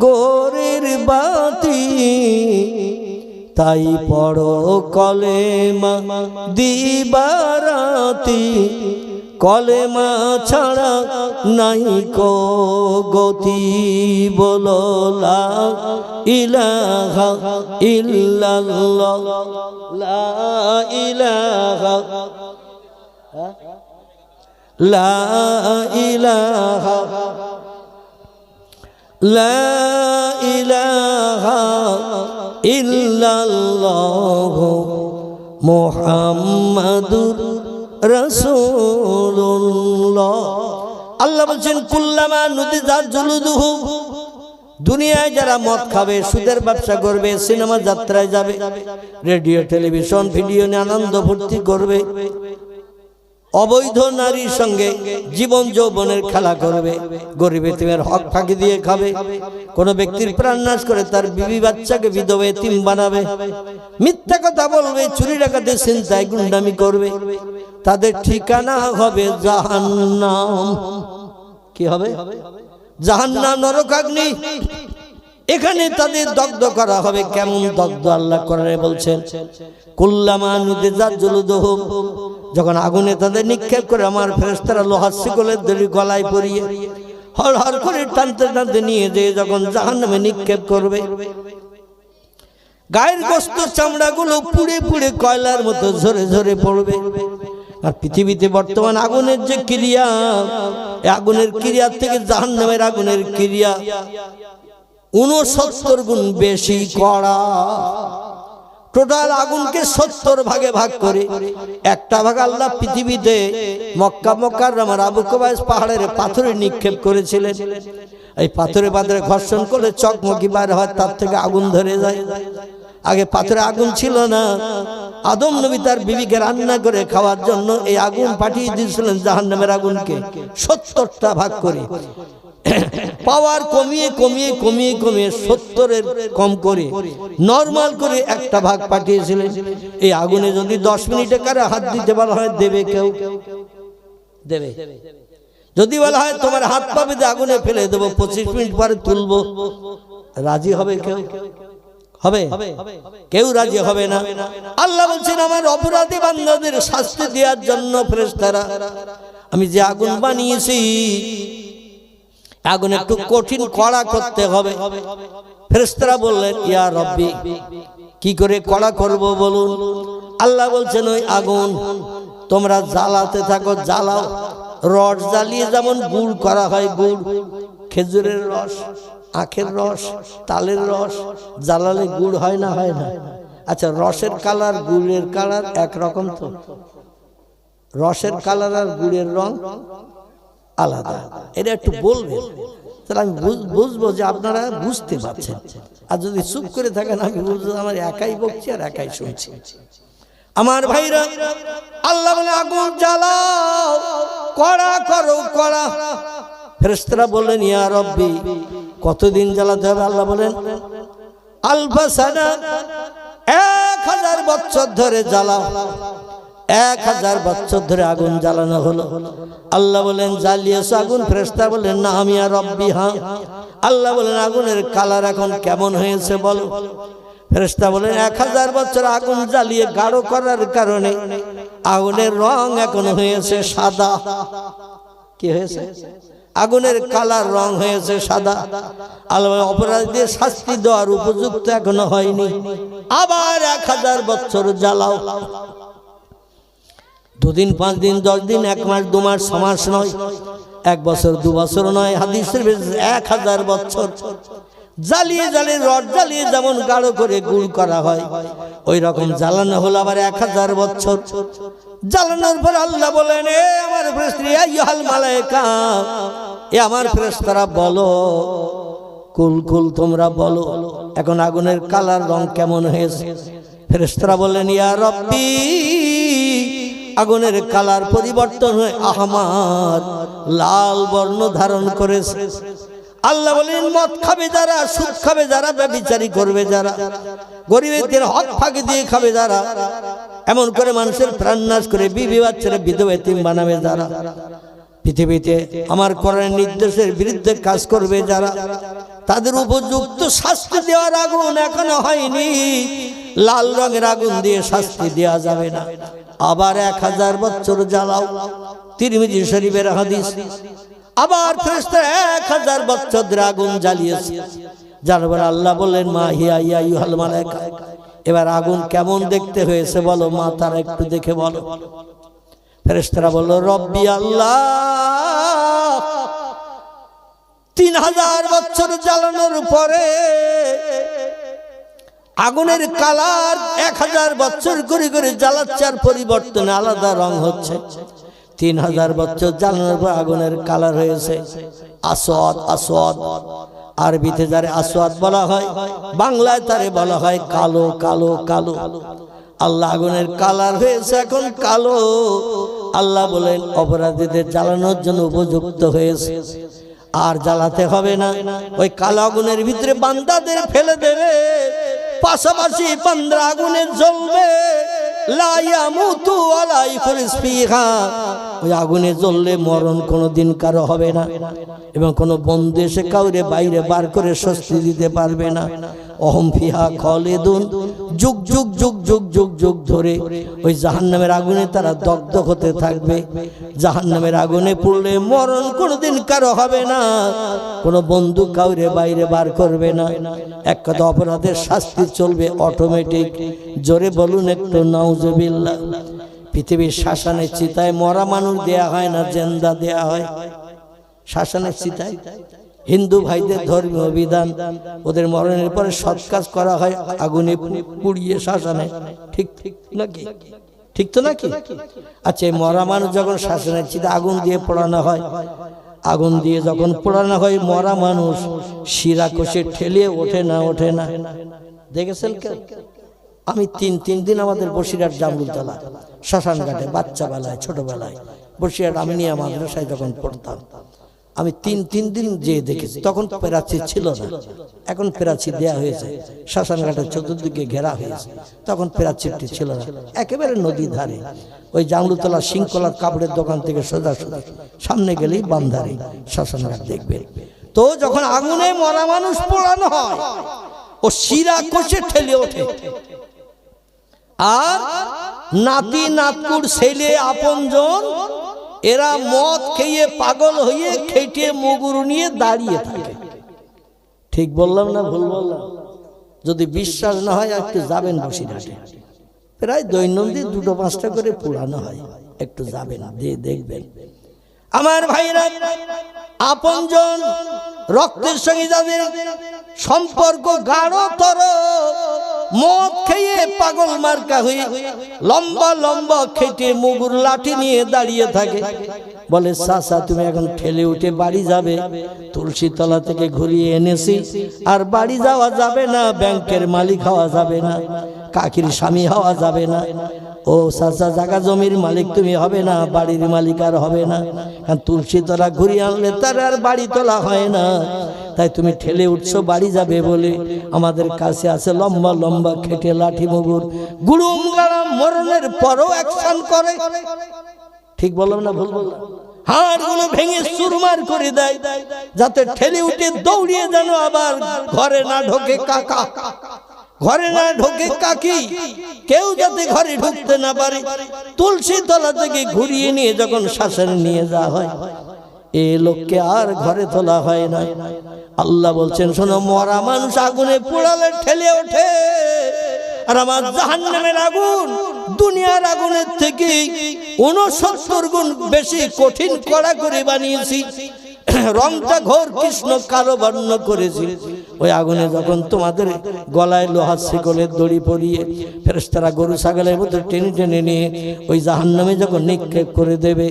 গোরের বাতি, তাই পড়ো কলেমা দিবারাতি, কলেমা ছাড়া নাই কো গতি, বলো লা ইলাহা ইল্লাল্লাহ, লা ইলাহা, লা ইলাহা, লা ইলাহা ইল্লাল্লাহ মুহাম্মাদুর রাসূলুল্লাহ। আল্লাহ বলছেন কুল্লামা নুদিজাত জুলুদুহু, দুনিয়ায় যারা মদ খাবে, সুদের ব্যবসা করবে, সিনেমা যাত্রায় যাবে, রেডিও টেলিভিশন ভিডিও নিয়ে আনন্দ ফুর্তি করবে, অবৈধ নারীর সঙ্গে জীবন যৌবনের খেলা করবে, গরিব এতিমের হক ফাঁকি দিয়ে খাবে, কোন ব্যক্তির প্রাণ নাশ করে তার বিবি বাচ্চাকে বিধবা এতিম বানাবে, মিথ্যা কথা বলবে, চুরি ডাকাতি ছিনতাই গুন্ডামি করবে, তাদের ঠিকানা হবে জাহান্নাম। কি হবে? জাহান্নাম, নরকাগ্নি। এখানে তাদের দগ্ধ করা হবে। কেমন দগ্ধ? আল্লাহ কোরআনে বলছেন কুল্লামা নুদিজাত জুলুদুহুম, যখন আগুনে তাদের নিক্ষেপ করে আমার ফেরেশতারা লোহার শিকলের দড়ি গলায় পরিয়ে হর হর করে টানতে টানতে নিয়ে যেয়ে যখন জাহান্নামে নিক্ষেপ করবে, গায়ের গোস্ত চামড়াগুলো পুড়ে পুড়ে কয়লার মতো ঝরে ঝরে পড়বে। আর পৃথিবীতে বর্তমান আগুনের যে ক্রিয়া, আগুনের ক্রিয়ার থেকে জাহান্নামের আগুনের ক্রিয়া 69 গুণ বেশি কড়া। টোটাল আগুনকে 70 ভাগে ভাগ করে একটা ভাগ আল্লাহ পৃথিবীতে মক্কা মুকাররমার আবু কুবাইস পাহাড়ের পাথরে নিক্ষেপ করেছিলেন। এই পাথরে পাথরে ঘর্ষণ করলে চকমকি বার হয়, তার থেকে আগুন ধরে যায়। আগে পাথরে আগুন ছিল না। আদম নবী তার বিবিকে রান্না করে খাওয়ার জন্য এই আগুন পাঠিয়ে দিয়েছিলেন জাহান্নামের আগুনকে 70টা ভাগ করে। পাওয়ার কমিয়ে কমিয়ে কমিয়ে কমিয়ে 70-এর কম করে নরমাল করে একটা ভাগ পাঠিয়েছিলেন। এই আগুনে যদি 10 মিনিটে কারে হাত দিতে বলা হয়, দেবে কেউ? দেবে? যদি বলা হয় তোমার হাত পা বেঁধে আগুনে ফেলে দেবো, 25 মিনিট পরে তুলবো, রাজি হবে কেউ? হবে? কেউ রাজি হবে না। আল্লাহ বলছেন আমার অপরাধী বান্দাদের শাস্তি দেওয়ার জন্য ফেরেশতারা আমি যে আগুন বানিয়েছি, আগুন একটু কঠিন কড়া করতে হবে। ফেরেশতারা বললেন ইয়া রব্বি, কি করে কড়া করব বলুন? আল্লাহ বলছেন ওই আগুন তোমরা জ্বালাতে থাকো, জ্বালাও। রড জ্বালিয়ে যেমন গুড় করা হয়, গুড়, খেজুরের রস, আখের রস, তালের রস জ্বালালে গুড় হয় না? হয় না? আচ্ছা, রসের কালার গুড়ের কালার একরকম তো? রসের কালার আর গুড়ের রং আলাদা। এটা একটু বলবেন, তাহলে আমি বুঝবো যে আপনারা বুঝতে পারছেন। আর যদি চুপ করে থাকেন আমি বুঝবো আমার একাই বকছি আর একাই শুনছি। আমার ভাইরা, আল্লাহ বলে আগুন জ্বালাও, কড়া করো, কড়া। ফেরেশতারা বললেন ইয়া রব্বি, কতদিন জ্বালাতে হবে? আল্লাহ বলেন আলফা সানা, 1000 বছর ধরে জ্বালাও। 1000 বছর ধরে আগুন জ্বালানো হলো। আল্লাহ বলেন জ্বালিয়েছ আগুন? ফেরেশতা বলেন না আমি আর রব্বি, হ্যাঁ। আল্লাহ বলেন আগুনের কালার এখন কেমন হয়েছে বলো? ফেরেশতা বলেন 1000 বছর আগুন জ্বালিয়ে গাঢ় করার কারণে আগুনের রং এখন হয়েছে সাদা। কি হয়েছে? আগুনের কালার রং হয়েছে সাদা। আল্লাহ অপরাধীদের শাস্তি দেওয়ার উপযুক্ত এখনো হয়নি, আবার 1000 বছর জ্বালাও। 2 দিন 5 দিন 10 দিন 1 মাস 2 মাস 6 মাস নয়, 1 বছর 2 বছর নয়, হাদিসের 1000 বছর জ্বালিয়ে জ্বালিয়ে রড জ্বালিয়ে যেমন গাঢ় করে গুড় করা হয়, ওই রকম জ্বালানো হলো আবার 1000 বছর। জ্বালানোর পর আল্লাহ বলেন এ আমার ফেরেশতা, আইয়ুহাল মালায়েকা, এ আমার ফেরেশতারা বলো, কুল কুল তোমরা বলো এখন আগুনের কালার রং কেমন হয়েছে? ফেরেশতারা বললেন ইয়া রব্বি, আগুনের কালার পরিবর্তন হয়ে আহমার, লাল বর্ণ ধারণ করেছে। আল্লাহ বলেন মদ খাবে যারা, সুদ খাবে যারা, ব্যভিচারী করবে যারা, গরিবদের হক ফাঁকি দিয়ে খাবে যারা, এমন করে মানুষের প্রাণ নাশ করে বিবি বাচ্চারা বিধবা এতিম বানাবে যারা, পৃথিবীতে আমার কোরআনের নির্দেশের বিরুদ্ধে কাজ করবে যারা, তাদের উপযুক্ত শাস্তি দেওয়ার আগুন এখনো হয়নি। লাল রঙের আগুন দিয়ে শাস্তি দেওয়া যাবে না, আবার 1000 বছর জ্বালাও। তিরমিজি শরীফের হাদিস। আবার ফেরেশতা 1000 বছর ধরে আগুন জ্বালিয়েছে। যারপর আল্লাহ বললেন মা হিয়া ইয়া আইয়ুহাল মালায়েকা, এবার আগুন কেমন দেখতে হয়েছে বলো, মা তারা একটু দেখে বলো। ফেরেশতারা বলল রব্বি আল্লাহ, 3000 বছর জ্বালানোর পরে আগুনের কালার 1000 বছর করে করে জ্বালাচ্ছে, আর পরিবর্তনে আলাদা রং হচ্ছে। 3000 বছর জ্বালানোর পর আগুনের কালার হয়েছে আসওয়াদ। আসওয়াদ আরবিতে যারে আসওয়াদ বলা হয়, বাংলায় তারে বলা হয় কালো। কালো কালো আল্লাহ আগুনের কালার হয়েছে এখন কালো। আল্লাহ বলেন অপরাধীদের জ্বালানোর জন্য উপযুক্ত হয়েছে, আর জ্বালাতে হবে না। ওই কালো আগুনের ভিতরে বান্দাদের ফেলে দেবে, পাশাপাশি বান্দা আগুনে জ্বলবে। লা ইয়ামুতু ওয়ালা ইয়াখরুজ ফিহা, ওই আগুনে জ্বললে মরণ কোনোদিন কারো হবে না, এবং কোনো বন্ধু এসে কাউরে বাইরে বার করে স্বস্তি দিতে পারবে না। অহম ফিহা খালিদুন, যুগ যুগ যুগ যুগ যুগ যুগ ধরে ওই জাহান্নামের আগুনে তারা দগ্ধ হতে থাকবে। জাহান্নামের আগুনে পড়লে মরণ কোনোদিন কারো হবে না, কোনো বন্ধু কাউরে বাইরে বার করবে না। এক কথা অপরাধের শাস্তি চলবে অটোমেটিক। জোরে বলুন একটু নাউজুবিল্লাহ। পৃথিবীর শ্মশানের চিতায় মরা মানুষ দেয়া হয় না, জেন্দা দেয়া হয়। শ্মশানের চিতায় হিন্দু ভাইদের ধর্মীয় বিধান, ওদের মরণের পরে সৎ কাজ করা হয় আগুনে পুড়িয়ে শ্মশানে। ঠিক ঠিক নাকি? ঠিক তো নাকি? আচ্ছা, মরা মানুষ যখন শ্মশানের চিতায় আগুন দিয়ে পোড়ানো হয়, আগুন দিয়ে যখন পোড়ানো হয় মরা মানুষ শিরা কষে ঠেলিয়ে ওঠে না, ওঠে না। দেখেছেন কেন? আমি তিন দিন আমাদের বসিরহাট জামরুলতলা শ্মশান ঘাটে বাচ্চা বেলায়, ছোটবেলায় বসিরহাট আমিনিয়া মাদ্রাসায় যখন পড়তাম, আমি তিন দিন যেয়ে দেখেছি। তখন প্রাচীর ছিল না, এখন প্রাচীর দেয়া হয়েছে। শ্মশান ঘাটের চতুর্দিকে ঘেরা হয়েছে, তখন প্রাচীরটি ছিল না, একেবারে নদী ধারে। ওই জামরুলতলা শৃঙ্খলার কাপড়ের দোকান থেকে সোজা সোজা সামনে গেলেই বামধারে শ্মশান ঘাট দেখবেন। তো যখন আগুনে মরা মানুষ পোড়ানো হয়, ও শিরা কষে ঠেলে ওঠে, আর নাতি নাতকুর ছেলে আপনজন এরা মদ খেয়ে পাগল হয়ে খেটে মুগুর নিয়ে দাঁড়িয়ে থাকে। ঠিক বললাম না ভুল বললাম? যদি বিশ্বাস না হয় একটু যাবেন বসিরহাটে, প্রায় দৈনন্দিন 2-5টা করে পুরানো হয়, একটু যাবেন, দিয়ে দেখবেন। আমার ভাইরা, আপনজন রক্তের সঙ্গে যাদের সম্পর্ক গাঢ়তর, মদ খেয়ে পাগল মার্কা হয়ে লম্বা লম্বা খেটে মুগুর লাঠি নিয়ে দাঁড়িয়ে থাকে। বলে, চাচা তুমি এখন ঠেলে উঠে বাড়ি যাবে? তুলসী তলা থেকে ঘুরিয়ে এনেছি, আর বাড়ি যাওয়া যাবে না, ব্যাংকের মালিক হওয়া যাবে না, কাকির স্বামী হওয়া যাবে না। ও চাচা, জায়গা জমির মালিক তুমি হবে না, বাড়ির মালিক আর হবে না, কারণ তুলসী তলা ঘুরিয়ে আনলে তার আর বাড়ি তোলা হয় না। তাই তুমি ঠেলে উঠছো বাড়ি যাবে বলে, আমাদের কাছে আছে লম্বা লম্বা খেটে লাঠি মুগুর, গুড়ুম গাড়াম মরণের পরও অ্যাকশন করে। ঠিক বললাম না ভুল বললাম? হাড়গুলো ভেঙে চুরমার করে দেয়, যাতে ঠেলে উঠে দৌড়িয়ে যেন আবার ঘরে না ঢোকে কাকা, ঘরে না ঢোকে কাকি, কেউ যাতে ঘরে ঢুকতে না পারে। তুলসী তলা থেকে ঘুরিয়ে নিয়ে যখন শ্মশানে নিয়ে যাওয়া হয়, এ লোককে আর ঘরে তোলা হয় না। আল্লাহ বলছেন, শোনো, মরা মানুষ আগুনে পোড়ালে ঠেলে ওঠে, আর আমার জাহান্নামের আগুন দুনিয়ার আগুনের থেকে 69 গুণ বেশি কঠিন কড়া করে বানিয়েছি। রংটা ঘোর কৃষ্ণ কালো বর্ণ করেছি। ওই আগুনে যখন তোমাদের গলায় লোহার শিকলের দড়ি পরিয়ে ফেরেশতারা গরু ছাগলের মধ্যে টেনে টেনে নিয়ে ওই জাহান্নামে যখন নিক্ষেপ করে দেবে,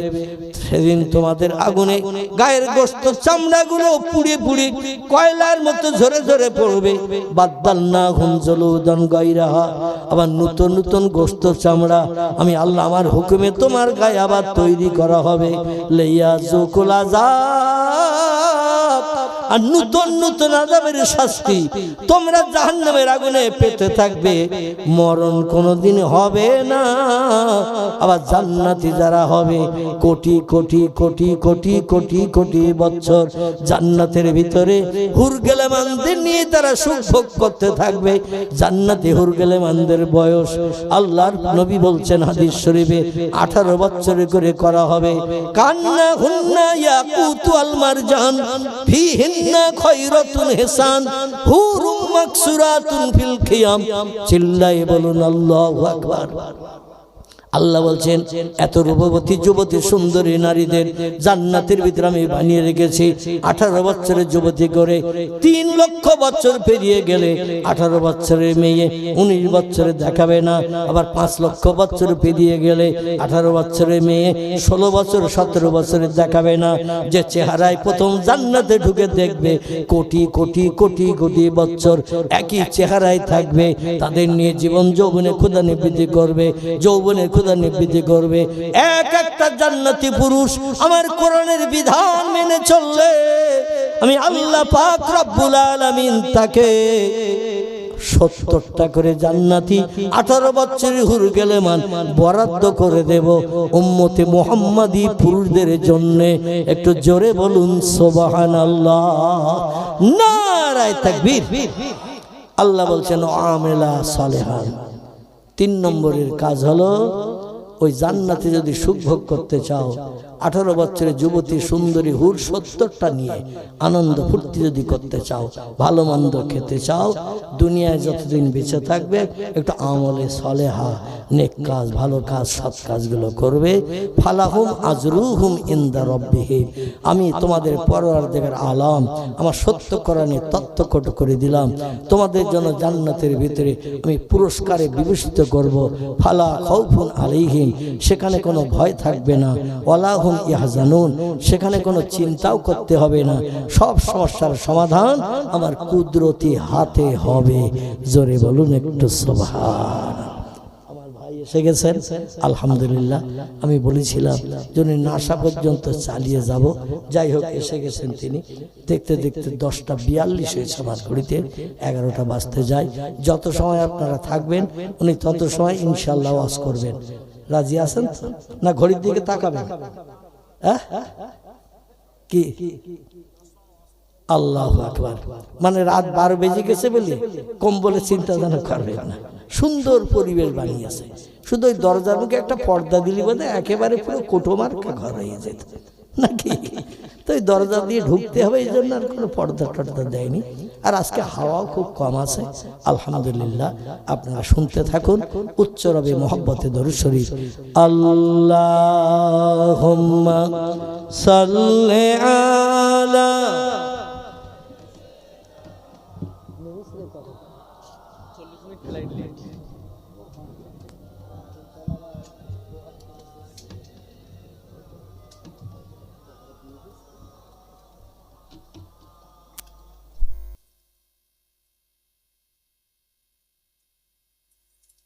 সেদিন তোমাদের আগুনে গায়ের গোশত চামড়াগুলো পুড়ে পুড়ে কয়লার মতো ঝরে ঝরে পড়বে। বাদদালনাহুম জুলুদান গায়রাহা, আবার নতুন নতুন গোশত চামড়া আমি আল্লাহ আমার হুকুমে তোমার গায়ে আবার তৈরি করা হবে। লিয়াযুকুল আযাব, আর নতুন নতুন আযাবের শাস্তি তোমরা জাহান্নামের আগুনে পেতে থাকবে, মরণ কোনোদিন হবে না। আবার জান্নাতি যারা হবে, কোটি কোটি কোটি কোটি কোটি কোটি বছর জান্নাতের ভিতরে হুরগেলেমানদের নিয়ে তারা সুখ ভোগ করতে থাকবে। জান্নাতি হুরগেলেমানদের বয়স আল্লাহর নবী বলছেন হাদিস শরীফে 18 বছর করে করা হবে। কান্না হুন্না ইয়াকুতু আল মারজান ফিহিন্না খায়রাতুন হিসান হুরুম মাকসুরাতুন ফিল খিয়াম। চিল্লায়ে বলুন আল্লাহু আকবার। আল্লাহ বলছেন এত রূপবতী যুবতী সুন্দরী নারীদের জান্নাতের ভিতরে আমি বানিয়ে রেখেছি। 18 বছরের যুবতী করে 3 লক্ষ বছর পেরিয়ে গেলে 18 বছরের মেয়ে 19 বছরে দেখাবে না, আবার 5 লক্ষ বছর পেরিয়ে গেলে 18 বছরের মেয়ে 16 বছর 17 বছরে দেখাবে না। যে চেহারায় প্রথম জান্নাতে ঢুকে দেখবে কোটি কোটি কোটি কোটি বছর একই চেহারায় থাকবে, তাদের নিয়ে জীবন যৌবনে ক্ষুধা নিবৃত্তি করবে, যৌবনে ক্ষুধা নিবৃত্তি করবে। এক একটা জান্নাতি পুরুষ আমার কোরআনের বিধান মেনে চললে আমি আল্লাহ পাক রব্বুল আলামিন তাকে 70টা করে জান্নাতি 18 বছরের হুর গেলে মান বরাদ্দ করে দেব উম্মতে মুহাম্মাদি পুরুষদের জন্য। একটু জোরে বলুন সুবহানাল্লাহ, নারায়ে তাকবীর। আল্লাহ বলছেন আমেলা সালেহান। 3 নম্বরের কাজ হলো ওই জান্নাতে যদি সুখ ভোগ করতে চাও, 18 বছরের যুবতী সুন্দরী হুর 70টা নিয়ে আনন্দ ফুর্তি যদি করতে চাও, ভালো মন্দ খেতে চাও, দুনিয়ায় যতদিন বেঁচে থাকবে একটু আমলে সলেহা নেক কাজ ভালো কাজ সৎ কাজগুলো করবে। ফালাহুম আজরুহুম ইনদা রাব্বিহিম, আমি তোমাদের পরওয়ারদিগার আলাম আমার সত্য কোরআনে তত্ত্বকট করে দিলাম, তোমাদের জন্য জান্নাতের ভিতরে আমি পুরস্কারে বিভূষিত করব। ফালা খাউফুন আলাইহিম, সেখানে কোনো ভয় থাকবে না, ওয়ালা হুম ইয়াহজানুন, সেখানে কোনো চিন্তাও করতে হবে না, সব সমস্যার সমাধান আমার কুদরতি হাতে হবে। জোরে বলুন একটু সুবহান। আমার ভাই এসে গেছেন আলহামদুলিল্লাহ। আমি বলেছিলাম যিনি নাসা পর্যন্ত চালিয়ে যাব, যাই হোক এসে গেছেন তিনি। দেখতে দেখতে 10:42 হয়েছে আমার ঘড়িতে, 11টা বাজতে যায়। যত সময় আপনারা থাকবেন উনি তত সময় ইনশাআল্লাহ ওয়াজ করবেন। রাজি আছেন না? ঘড়ির দিকে তাকাবেন। কি আল্লাহু আকবার, মানে রাত 12 বেজে গেছে বলে কম বলে চিন্তা যেন করবেন না। সুন্দর পরিবেশ বানিয়েছে, শুধু ওই দরজার মুখে একটা পর্দা দিলি বোধহয় একেবারে পুরো কোটোমার্কা ঘর হয়ে যেত নাকি। তো ওই দরজা দিয়ে ঢুকতে হবে, এই জন্য আর কোনো পর্দা টর্দা দেয়নি। আর আজকে হাওয়াও খুব কম আছে আলহামদুলিল্লাহ। আপনারা শুনতে থাকুন উচ্চ রবে মহব্বতে দরুদ শরীফ। আল্লাহুম্মা সাল্লি আলা